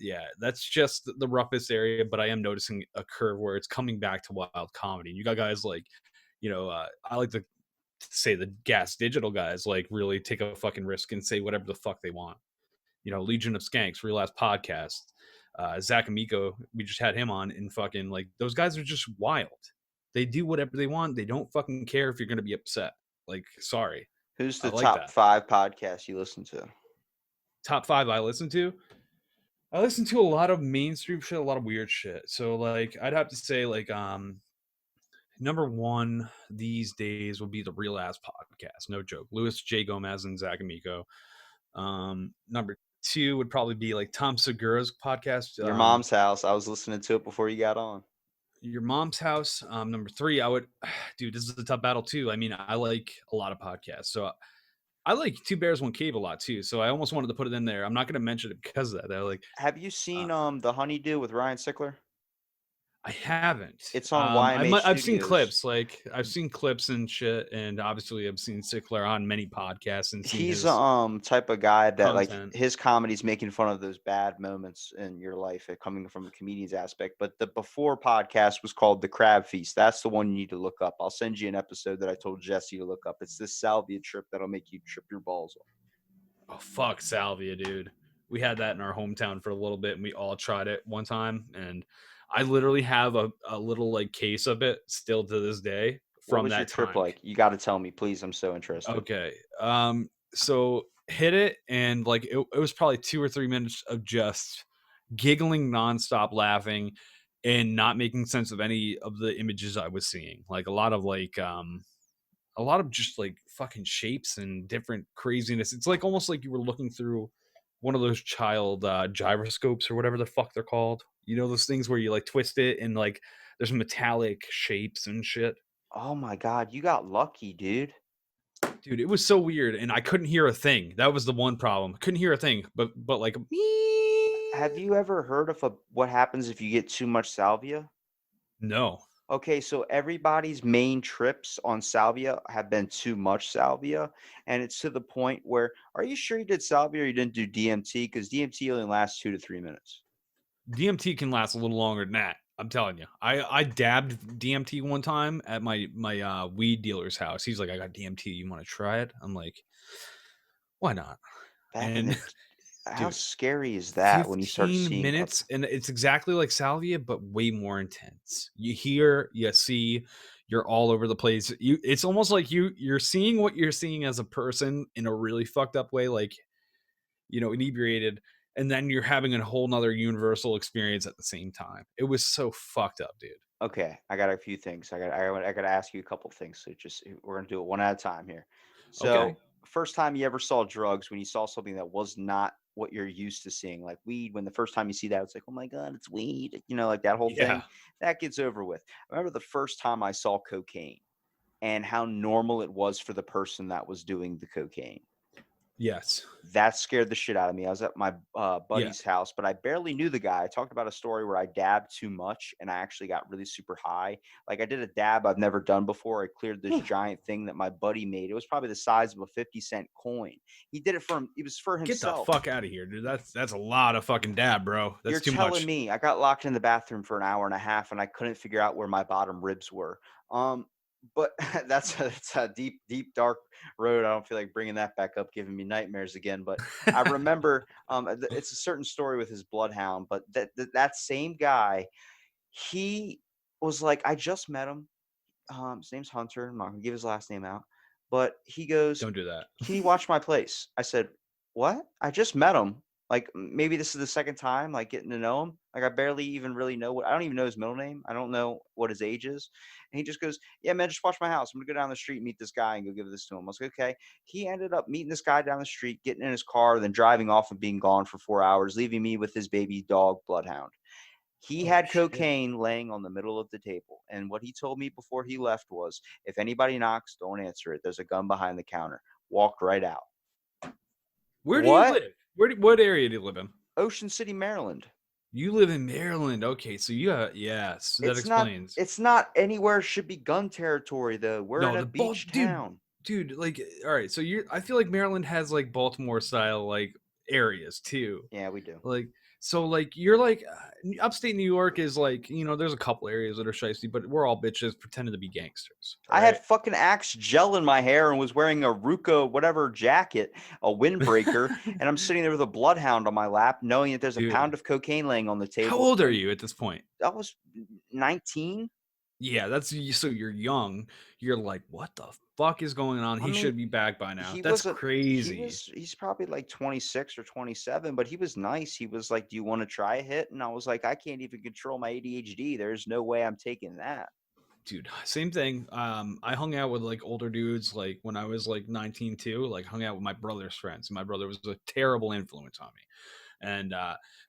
yeah, that's just the roughest area. But I am noticing a curve where it's coming back to wild comedy. You got guys like, I like to say the gas digital guys like really take a fucking risk and say whatever the fuck they want. Legion of Skanks, Real Ass Podcast, Zach Amico, we just had him on, and fucking like those guys are just wild. They do whatever they want. They don't fucking care if you're gonna be upset. Like, sorry. Who's I the like top that. 5 podcasts you listen to? Top 5 I listen to. I listen to a lot of mainstream shit, a lot of weird shit. So like I'd have to say like number 1 these days would be the Real Ass Podcast. No joke. Louis J. Gomez and Zach Amico. Number 2 would probably be like Tom Segura's podcast. Your Mom's House. I was listening to it before you got on. Your Mom's House. Number 3, I would, dude, this is a tough battle too. I mean, I like a lot of podcasts. So I like Two Bears, One Cave a lot too. So I almost wanted to put it in there. I'm not going to mention it because of that. They're like, Have you seen uh, The Honeydew with Ryan Sickler? I haven't. It's on YMH I've seen Studios. clips. Like I've seen clips and shit, and obviously I've seen Sickler on many podcasts and seen He's his type of guy that like content. his comedy's making fun of those bad moments in your life, coming from a comedian's aspect. But the before podcast was called The Crab Feast. That's the one you need to look up. I'll send you an episode that I told Jesse to look up. It's this salvia trip that'll make you trip your balls off. Oh fuck salvia, dude. We had that in our hometown for a little bit, and we all tried it one time. And I literally have a little like case of it still to this day What from was your that trip time. like? You got to tell me, please. I'm so interested. Okay. So hit it, and like it was probably 2 or 3 minutes of just giggling nonstop, laughing, and not making sense of any of the images I was seeing. Like a lot of just like fucking shapes and different craziness. It's like almost like you were looking through one of those child gyroscopes or whatever the fuck they're called. Those things where you like twist it and like there's metallic shapes and shit. Oh my God, you got lucky, dude. Dude, it was so weird, and I couldn't hear a thing. That was the one problem. Couldn't hear a thing, but like Have you ever heard of what happens if you get too much salvia? no. Okay, so everybody's main trips on salvia have been too much salvia, and it's to the point where, are you sure you did salvia or you didn't do DMT? Because DMT only lasts 2 to 3 minutes. DMT can last a little longer than that. I'm telling you. I dabbed DMT one time at my weed dealer's house. He's like, I got DMT. You want to try it? I'm like, why not? Back in And the, how dude, scary is that when you start 15 seeing minutes, and it's exactly like salvia, but way more intense. You hear, you see, you're all over the place. It's almost like you're seeing what you're seeing as a person in a really fucked up way, like inebriated, and then you're having a whole nother universal experience at the same time. It was so fucked up, dude. Okay, I got a few things. I got to ask you a couple things. So just we're gonna do it one at a time here. Okay. So first time you ever saw drugs, when you saw something that was not what you're used to seeing, like weed. When the first time you see that, it's like, oh my God, it's weed. Like that whole Yeah. thing. That gets over with. I remember the first time I saw cocaine and how normal it was for the person that was doing the cocaine. Yes. That scared the shit out of me. I was at my Yeah. buddy's house, but I barely knew the guy. I talked about a story where I dabbed too much and I actually got really super high. Like I did a dab I've never done before. I cleared this giant thing that my buddy made. It was probably the size of a 50-cent coin. He did it for him. It was for Get the himself. fuck out of here, dude. That's a lot of fucking dab, bro. That's You're too telling much. me I got locked in the bathroom for an hour and a half and I couldn't figure out where my bottom ribs were. But that's a deep, deep, dark road. I don't feel like bringing that back up, giving me nightmares again. But I remember it's a certain story with his bloodhound. But that same guy, he was like, I just met him. His name's Hunter. I'm not gonna give his last name out. But he goes, Don't do that. can you watch my place? I said, what? I just met him. Like maybe this is the second time, like getting to know him. Like I barely even really know I don't even know his middle name. I don't know what his age is. And he just goes, yeah, man, just watch my house. I'm gonna go down the street and meet this guy and go give this to him. I was like, okay. He ended up meeting this guy down the street, getting in his car, then driving off and being gone for 4 hours, leaving me with his baby dog, Bloodhound. He Holy had shit. cocaine laying on the middle of the table. And what he told me before he left was, if anybody knocks, don't answer it. There's a gun behind the counter. Walked right out. Where do you What? live? What area do you live in? Ocean City, Maryland. You live in Maryland. Okay, so you yes, that It's not explains. it's not anywhere should be gun territory though. We're in No, a the ball, beach dude, town. dude. Like, all right. So you're. I feel like Maryland has like Baltimore style like areas too. Yeah, we do. Like, so like you're like upstate New York is like there's a couple areas that are shicey, but we're all bitches pretending to be gangsters. All I had right. fucking Axe gel in my hair and was wearing a Ruka whatever jacket, a windbreaker, and I'm sitting there with a bloodhound on my lap, knowing that there's a Dude, pound of cocaine laying on the how table. old are And you at this point? I was 19. Yeah, so you're young. You're like, what the fuck is going on? I He mean, should be back by now. he That's wasn't. crazy. He's probably like 26 or 27, but he was nice. He was like, "Do you want to try a hit?" And I was like, "I can't even control my ADHD. There's no way I'm taking that." Dude, same thing. I hung out with like older dudes like when I was like 19 too, like hung out with my brother's friends. My brother was a terrible influence on me. And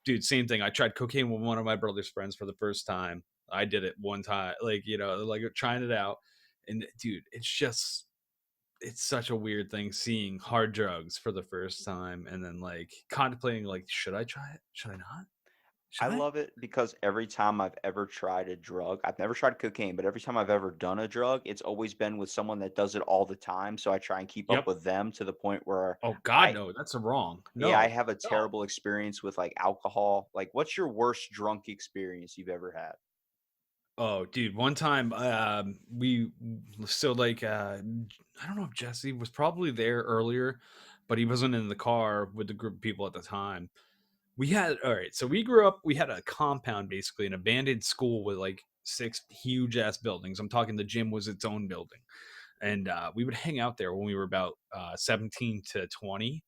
dude, same thing. I tried cocaine with one of my brother's friends for the first time. I did it one time, like, like trying it out. And dude, it's such a weird thing seeing hard drugs for the first time and then like contemplating like, should I try it? Should I not? I Should I? love it because every time I've ever tried a drug, I've never tried cocaine, but every time I've ever done a drug, it's always been with someone that does it all the time. So I try and keep up Yep. with them to the point where Oh God, I, no, that's a wrong. yeah, I No, have a no. terrible experience with like alcohol. Like, what's your worst drunk experience you've ever had? Oh, dude, one time, we so like I don't know if Jesse was probably there earlier, but he wasn't in the car with the group of people at the time. We had all right, so we grew up, we had a compound basically, an abandoned school with like six huge ass buildings. I'm talking the gym was its own building. And we would hang out there when we were about 17 to 20,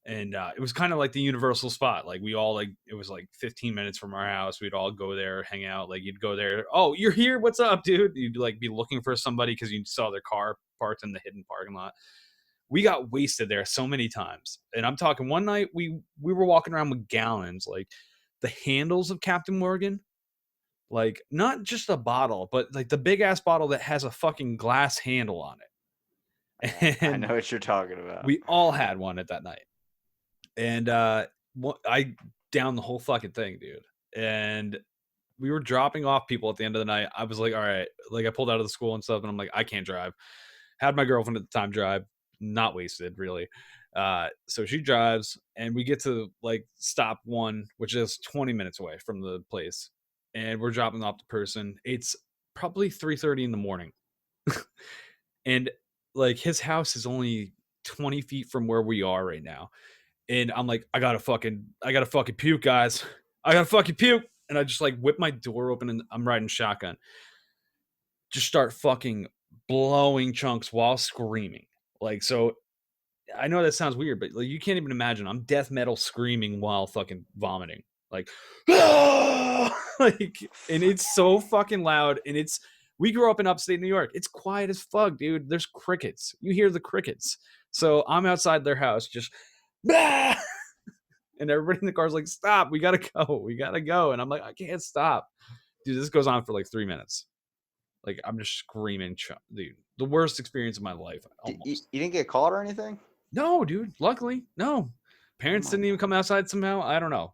and it was kind of like the universal spot. Like we all like it was like 15 minutes from our house. We'd all go there, hang out. Like you'd go there, oh, you're here, what's up, dude? You'd like be looking for somebody because you saw their car parked in the hidden parking lot. We got wasted there so many times, and I'm talking one night we were walking around with gallons, like the handles of Captain Morgan, like not just a bottle but like the big ass bottle that has a fucking glass handle on it. I And know what you're talking about. we all had one at that night. And I downed the whole fucking thing, dude. And we were dropping off people at the end of the night. I was like, all right, like I pulled out of the school and stuff, and I'm like, I can't drive. Had my girlfriend at the time drive, not wasted really. So she drives, and we get to like stop one, which is 20 minutes away from the place, and we're dropping off the person. It's probably 3:30 in the morning, and like his house is only 20 feet from where we are right now. And I'm like, I gotta fucking puke, guys. I gotta fucking puke. And I just like whip my door open and I'm riding shotgun. Just start fucking blowing chunks while screaming. Like, so I know that sounds weird, but like you can't even imagine. I'm death metal screaming while fucking vomiting. Like, like, and it's so fucking loud. And we grew up in upstate New York. It's quiet as fuck, dude. There's crickets. You hear the crickets. So I'm outside their house just and everybody in the car's like, stop, we gotta go, we gotta go. And I'm like, I can't stop. Dude, this goes on for like 3 minutes. Like I'm just screaming, dude. The worst experience of my life, You almost. didn't get caught or anything? No, dude. Luckily, no. Oh Parents my didn't even god. come outside somehow. I don't know.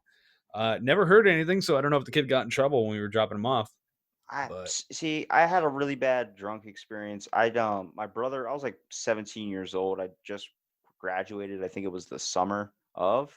Never heard anything, so I don't know if the kid got in trouble when we were dropping him off. But See, I had a really bad drunk experience. My brother, I was like 17 years old. I just graduated. I think it was the summer of,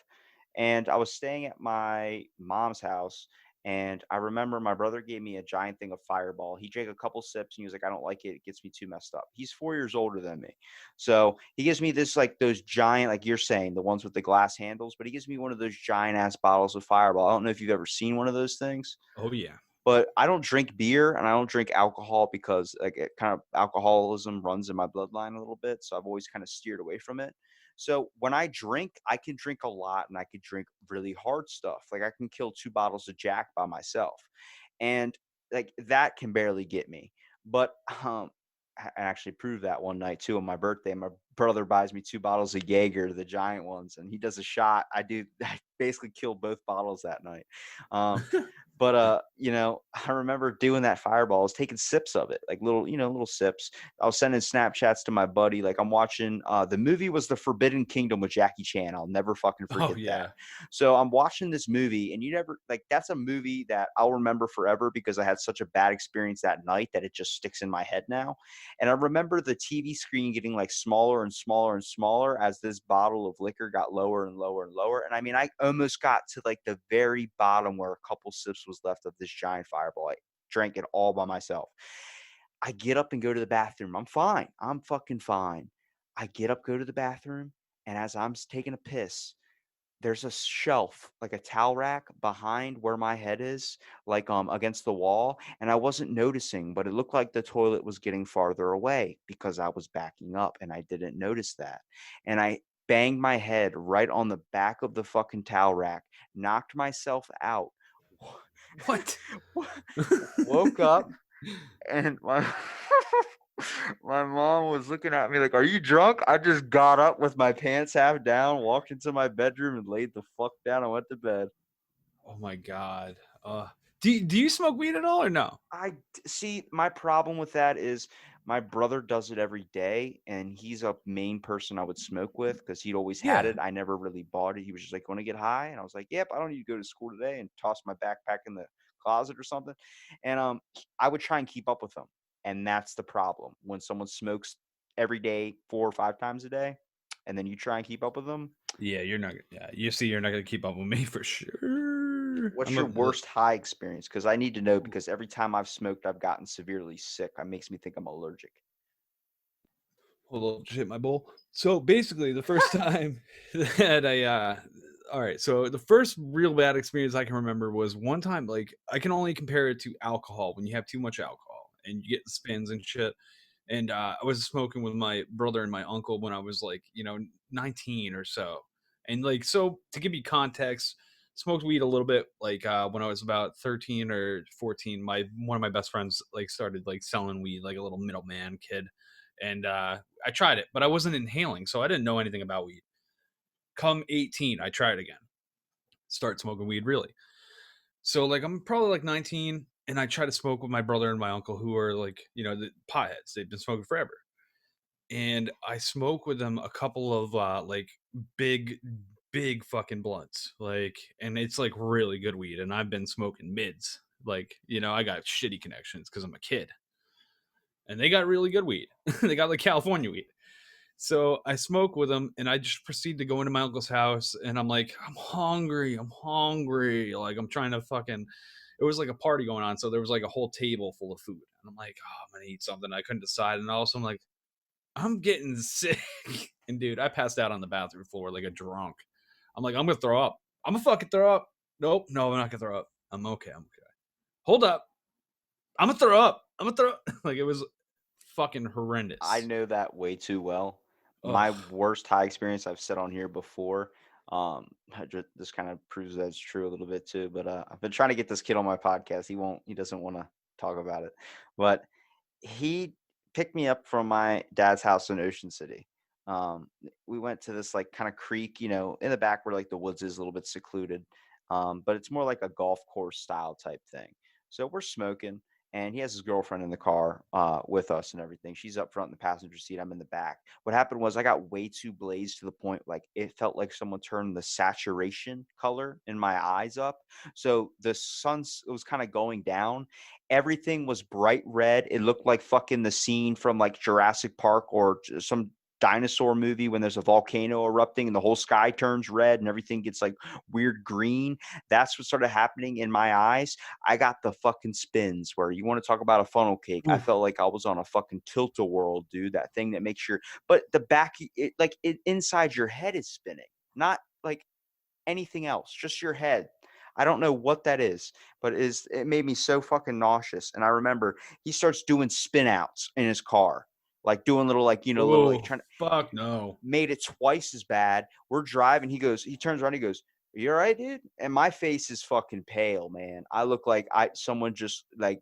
and I was staying at my mom's house. And I remember my brother gave me a giant thing of Fireball. He drank a couple sips and he was like, "I don't like it. It gets me too messed up." He's 4 years older than me, so he gives me this like those giant, like you're saying, the ones with the glass handles. But he gives me one of those giant ass bottles of Fireball. I don't know if you've ever seen one of those things, oh yeah. but I don't drink beer and I don't drink alcohol because like it kind of alcoholism runs in my bloodline a little bit. So I've always kind of steered away from it. So when I drink, I can drink a lot and I can drink really hard stuff. Like I can kill 2 bottles of Jack by myself. And like that can barely get me. But I actually proved that one night too on my birthday. My brother buys me 2 bottles of Jaeger, the giant ones, and he does a shot. I basically killed both bottles that night. Um, But I remember doing that fireball. I was taking sips of it, like little sips. I was sending Snapchats to my buddy. Like I'm watching the movie was The Forbidden Kingdom with Jackie Chan. I'll never fucking Oh forget that. yeah. So I'm watching this movie, and that's a movie that I'll remember forever because I had such a bad experience that night that it just sticks in my head now. And I remember the TV screen getting like smaller and smaller and smaller as this bottle of liquor got lower and lower and lower. And I mean, I almost got to like the very bottom where a couple sips was left of this giant fireball. I drank it all by myself. I get up and go to the bathroom. I'm fine. I'm fucking fine. I get up, go to the bathroom, and as I'm taking a piss, there's a shelf, like a towel rack behind where my head is, like, against the wall, and I wasn't noticing, but it looked like the toilet was getting farther away because I was backing up, and I didn't notice that, and I banged my head right on the back of the fucking towel rack, knocked myself out, What? woke up, and my my mom was looking at me like, "Are you drunk?" I just got up with my pants half down, walked into my bedroom, and laid the fuck down. I went to bed. Oh my god. Do you smoke weed at all or no? See, my problem with that is my brother does it every day, and he's a main person I would smoke with because he'd always had Yeah. it. I never really bought it. He was just like, "Want to get high?" And I was like, "Yep, I don't need to go to school today," and toss my backpack in the closet or something. And I would try and keep up with him, and that's the problem when someone smokes every day, 4 or 5 times a day, and then you try and keep up with them. Yeah, you're not. Yeah, you see, you're not gonna keep up with me for sure. What's I'm your a worst high experience? Because I need to know because every time I've smoked, I've gotten severely sick. It makes me think I'm allergic. hold on, shit my bowl. So basically, the first time that all right. So the first real bad experience I can remember was one time. Like I can only compare it to alcohol when you have too much alcohol and you get the spins and shit. And I was smoking with my brother and my uncle when I was like, 19 or so. And like, so to give you context, smoked weed a little bit like when I was about 13 or 14. My one of my best friends like started like selling weed, like a little middleman kid, and I tried it, but I wasn't inhaling, so I didn't know anything about weed. Come 18, I tried again, start smoking weed really. So like I'm probably like 19, and I try to smoke with my brother and my uncle who are like the potheads. They've been smoking forever, and I smoke with them a couple of like big, big fucking blunts. Like, and it's like really good weed. And I've been smoking mids. Like, I got shitty connections because I'm a kid, and they got really good weed. They got like California weed. So I smoke with them, and I just proceed to go into my uncle's house, and I'm like, I'm hungry, I'm hungry. Like I'm trying to fucking. It was like a party going on, so there was like a whole table full of food, and I'm like, oh, I'm gonna eat something. I couldn't decide, and also I'm like, I'm getting sick. And dude, I passed out on the bathroom floor like a drunk. I'm like, I'm gonna throw up. I'm gonna fucking throw up. Nope, no, I'm not gonna throw up. I'm okay. I'm okay. Hold up. I'm gonna throw up. I'm gonna throw up. Like it was fucking I horrendous. know that way too well. My Oh, worst high experience I've said on here before. This kind of proves that it's true a little bit too. But I've been trying to get this kid on my podcast. He won't. He doesn't want to talk about it. But he picked me up from my dad's house in Ocean City. We went to this like kind of creek, in the back where like the woods is a little bit secluded, but it's more like a golf course style type thing. So we're smoking, and he has his girlfriend in the car with us and everything. She's up front in the passenger seat. I'm in the back. What happened was I got way too blazed to the point like it felt like someone turned the saturation color in my eyes up. So the sun was kind of going down. Everything was bright red. It looked like fucking the scene from like Jurassic Park or some dinosaur movie when there's a volcano erupting and the whole sky turns red and everything gets like weird green. That's what started happening in my eyes. I got the fucking spins where you want to talk about a funnel cake. I oof. felt like I was on a fucking tilt-a-whirl, dude. That thing that makes your, but the back, inside your head is spinning, not like anything else, just your head. I don't know what that is, but it made me so fucking nauseous. And I remember he starts doing spin outs in his car, like doing little like little like Oh, trying to fuck no. made it twice as bad. We're driving. He turns around, he goes, "Are you all right, dude?" And my face is fucking pale, man. I look like someone just like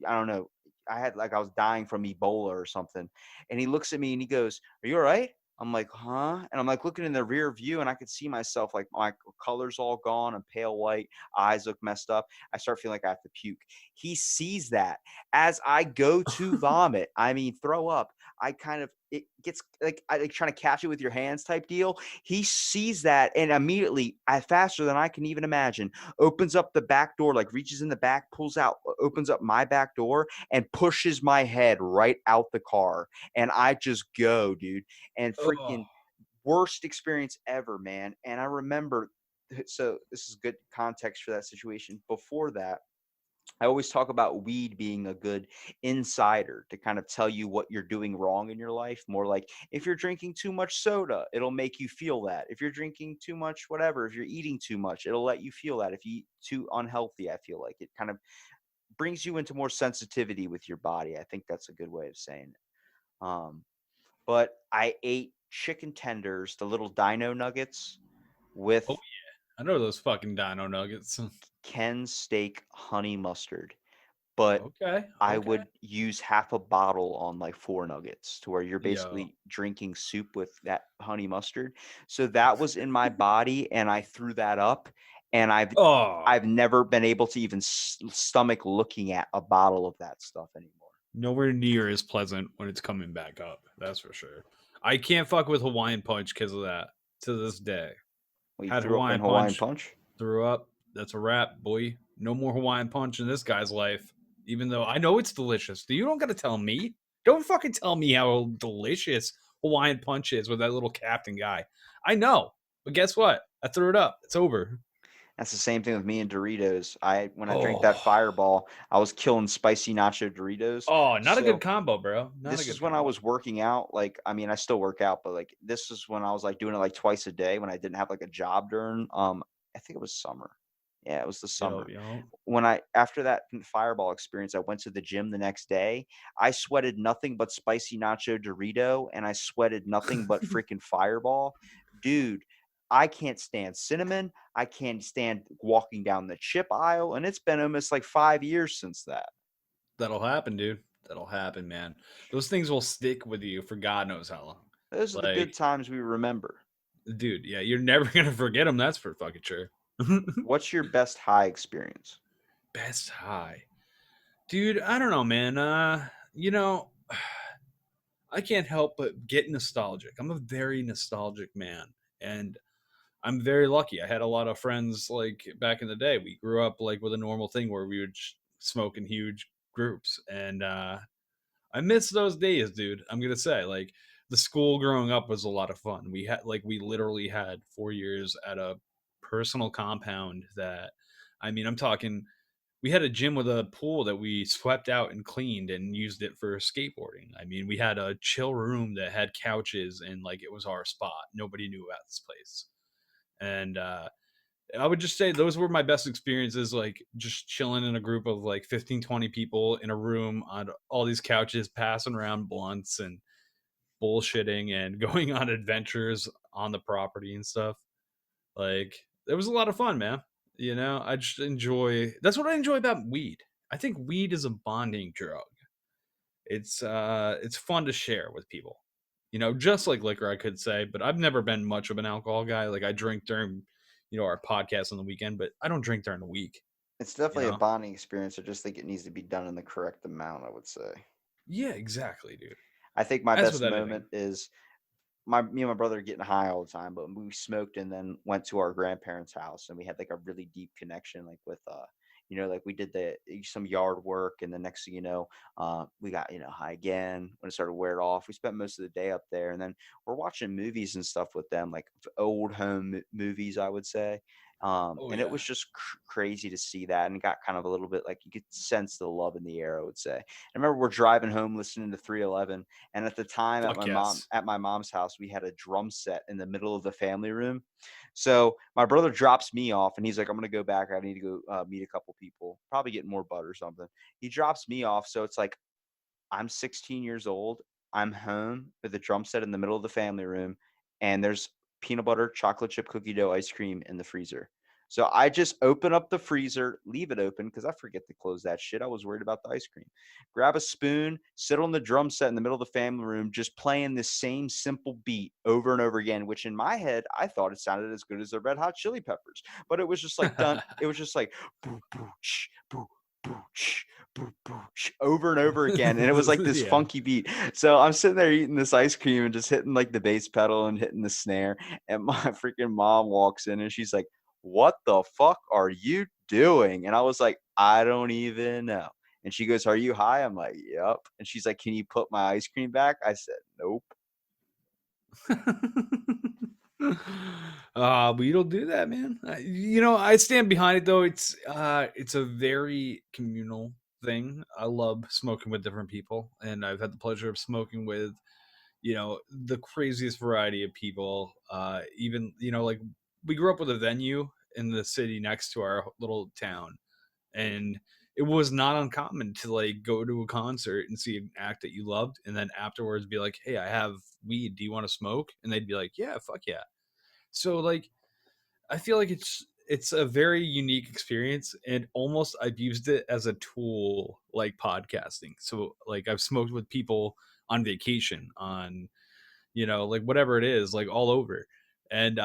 I don't know. I had like I was dying from Ebola or something. And he looks at me and he goes, "Are you all right?" I'm like, huh? And I'm like looking in the rear view and I could see myself like my color's all gone. I'm pale white, eyes look messed up. I start feeling like I have to puke. He sees that as I go to vomit. I mean, throw up. I kind of, it gets like, I like trying to catch it with your hands type deal. He sees that and immediately, faster than I can even imagine, opens up the back door, like reaches in the back, pulls out, opens up my back door and pushes my head right out the car. And I just go, dude, and Oh, freaking worst experience ever, man. And I remember, so this is good context for that situation. Before that, I always talk about weed being a good insider to kind of tell you what you're doing wrong in your life. More like if you're drinking too much soda, it'll make you feel that. If you're drinking too much, whatever, if you're eating too much, it'll let you feel that. If you eat too unhealthy, I feel like it kind of brings you into more sensitivity with your body. I think that's a good way of saying it. But I ate chicken tenders, the little dino nuggets with oh yeah, I know those fucking Dino Nuggets. Ken's steak honey mustard, but Okay, I okay. would use half a bottle on like 4 nuggets to where you're Yo. basically drinking soup with that honey mustard. So that was in my body and I threw that up and Oh, I've never been able to even stomach looking at a bottle of that stuff anymore. nowhere near as pleasant when it's coming back up. That's for sure. I can't fuck with Hawaiian Punch because of that to this day. Well, you Had threw up on Hawaiian Hawaiian Punch, Punch? threw up. That's a wrap, boy. No more Hawaiian Punch in this guy's life. Even though I know it's delicious. You don't got to tell me. Don't fucking tell me how delicious Hawaiian Punch is with that little captain guy. I know. But guess what? I threw it up. It's over. That's the same thing with me and Doritos. I when I drank that Oh. Fireball, I was killing spicy nacho Doritos. Oh, not a good So combo, bro. Not a this good is when I combo. was working out. Like, I mean, I still work out, but like this is when I was like doing it like twice a day when I didn't have like a job during I think it was summer. Yeah, it was the Yo, summer. yo. When I after that Fireball experience, I went to the gym the next day. I sweated nothing but spicy nacho Dorito and I sweated nothing but freaking Fireball. Dude, I can't stand cinnamon. I can't stand walking down the chip aisle, and it's been almost like 5 years since that. That'll happen, dude. That'll happen, man. Those things will stick with you for God knows how long. Those are the good Like, times we remember. dude, yeah, you're never gonna forget them. That's for fucking sure. What's your best high experience? Best high, dude. I don't know, man. I can't help but get nostalgic. I'm a very nostalgic man, and I'm very lucky. I had a lot of friends like back in the day. We grew up like with a normal thing where we would smoke in huge groups, and I miss those days, dude. I'm gonna say, like, the school growing up was a lot of fun. We literally had 4 years at a personal compound that, I mean, I'm talking. We had a gym with a pool that we swept out and cleaned and used it for skateboarding. I mean, we had a chill room that had couches and like it was our spot. Nobody knew about this place, and I would just say those were my best experiences, like just chilling in a group of like 15, 20 people in a room on all these couches, passing around blunts and bullshitting and going on adventures on the property and stuff. Like, it was a lot of fun, man. I just enjoy that's what I enjoy about weed. I think weed is a bonding drug. It's fun to share with people. Just like liquor, I could say, but I've never been much of an alcohol guy. Like I drink during, our podcast on the weekend, but I don't drink during the week, It's you definitely a know? bonding experience. I just think it needs to be done in the correct amount, I would say. Yeah, exactly, dude. I think my As with best anything. moment is my me and my brother are getting high all the time, but we smoked and then went to our grandparents' house and we had like a really deep connection, like with like we did some yard work, and the next thing you know, we got high again when it started to wear off. We spent most of the day up there, and then we're watching movies and stuff with them, like old home movies, I would say. Oh And it yeah. was just crazy to see that, and got kind of a little bit like you could sense the love in the air, I would say. I remember we're driving home listening to 311, and at the time Fuck yes. at my mom's house, we had a drum set in the middle of the family room. So my brother drops me off and he's like, I'm gonna go back. I need to go meet a couple people, probably get more bud or something. He drops me off. So it's like I'm 16 years old. I'm home with a drum set in the middle of the family room, and there's peanut butter chocolate chip cookie dough ice cream in the freezer. So I just open up the freezer, leave it open because I forget to close that shit. I was worried about the ice cream. Grab a spoon, sit on the drum set in the middle of the family room, just playing this same simple beat over and over again, which in my head, I thought it sounded as good as the Red Hot Chili Peppers. But it was just like done, it was just like boo, boo, ch, boo, boo, ch, boo, boo, ch, over and over again. And it was like this Yeah. funky beat. So I'm sitting there eating this ice cream and just hitting like the bass pedal and hitting the snare. And my freaking mom walks in and she's like, "What the fuck are you doing?" And I was like, "I don't even know." And she goes, "Are you high?" I'm like, "Yep." And she's like, "Can you put my ice cream back?" I said, "Nope." But you don't do that, man. I stand behind it though. It's a very communal thing. I love smoking with different people, and I've had the pleasure of smoking with the craziest variety of people. Even like we grew up with a venue in the city next to our little town, and it was not uncommon to like go to a concert and see an act that you loved, and then afterwards be like, "Hey, I have weed. Do you want to smoke?" And they'd be like, "Yeah, fuck yeah." So like I feel like it's a very unique experience, and almost I've used it as a tool like podcasting. So like I've smoked with people on vacation, on like whatever it is, like all over. And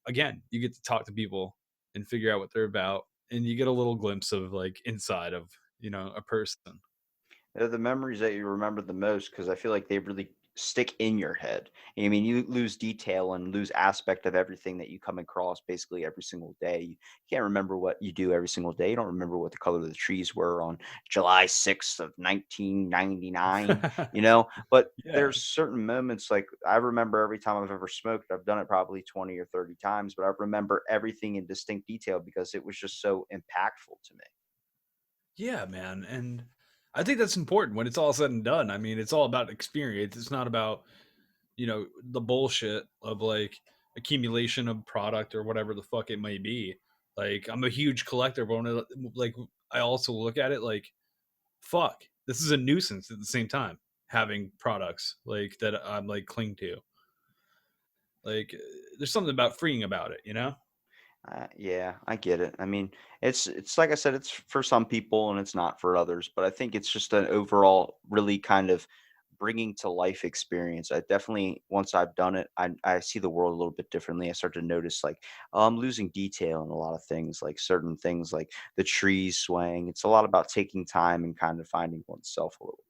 again, you get to talk to people and figure out what they're about, and you get a little glimpse of like inside of a person. They're the memories that you remember the most because I feel like they really stick in your head. I mean, you lose detail and lose aspect of everything that you come across basically every single day. You can't remember what you do every single day. You don't remember what the color of the trees were on July 6th of 1999, But Yeah. there's certain moments like I remember every time I've ever smoked. I've done it probably 20 or 30 times, but I remember everything in distinct detail because it was just so impactful to me. Yeah, man. And I think that's important when it's all said and done. I mean, it's all about experience. It's not about, the bullshit of like accumulation of product or whatever the fuck it may be. Like, I'm a huge collector, but like, I also look at it like, fuck, this is a nuisance at the same time having products like that I'm like cling to. Like, there's something about freeing about it. Yeah, I get it. I mean, it's like I said, it's for some people and it's not for others. But I think it's just an overall really kind of bringing to life experience. I definitely once I've done it, I see the world a little bit differently. I start to notice like I'm losing detail in a lot of things, like certain things like the trees swaying. It's a lot about taking time and kind of finding oneself a little bit.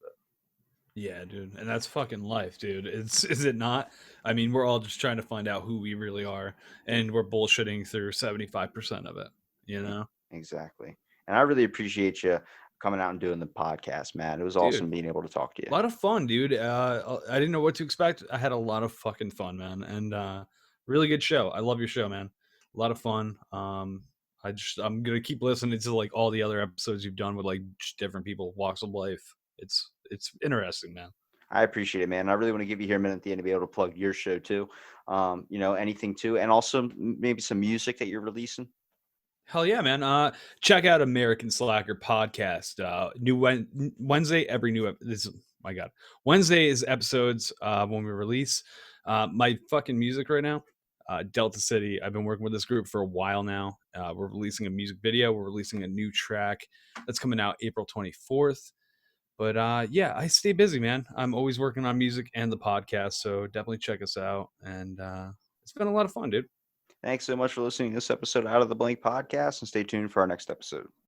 Yeah, dude. And that's fucking life, dude. It's is it not? I mean, we're all just trying to find out who we really are, and we're bullshitting through 75% of it, you E- know? Exactly. And I really appreciate you coming out and doing the podcast, man. It was Dude, awesome being able to talk to a you. lot of fun, dude. I didn't know what to expect. I had a lot of fucking fun, man. And really good show. I love your show, man. A lot of fun. I'm gonna keep listening to like all the other episodes you've done with like just different people, walks of life. It's interesting, man. I appreciate it, man. I really want to give you here a minute at the end to be able to plug your show too. Anything too, and also maybe some music that you're releasing. Hell yeah, man. Check out American Slacker podcast. Wednesday, every this is my god. Wednesday is episodes when we release. My fucking music right now. Delta City. I've been working with this group for a while now. We're releasing a music video. We're releasing a new track that's coming out April 24th. But yeah, I stay busy, man. I'm always working on music and the podcast, so definitely check us out. And it's been a lot of fun, dude. Thanks so much for listening to this episode of Out of the Blank podcast, and stay tuned for our next episode.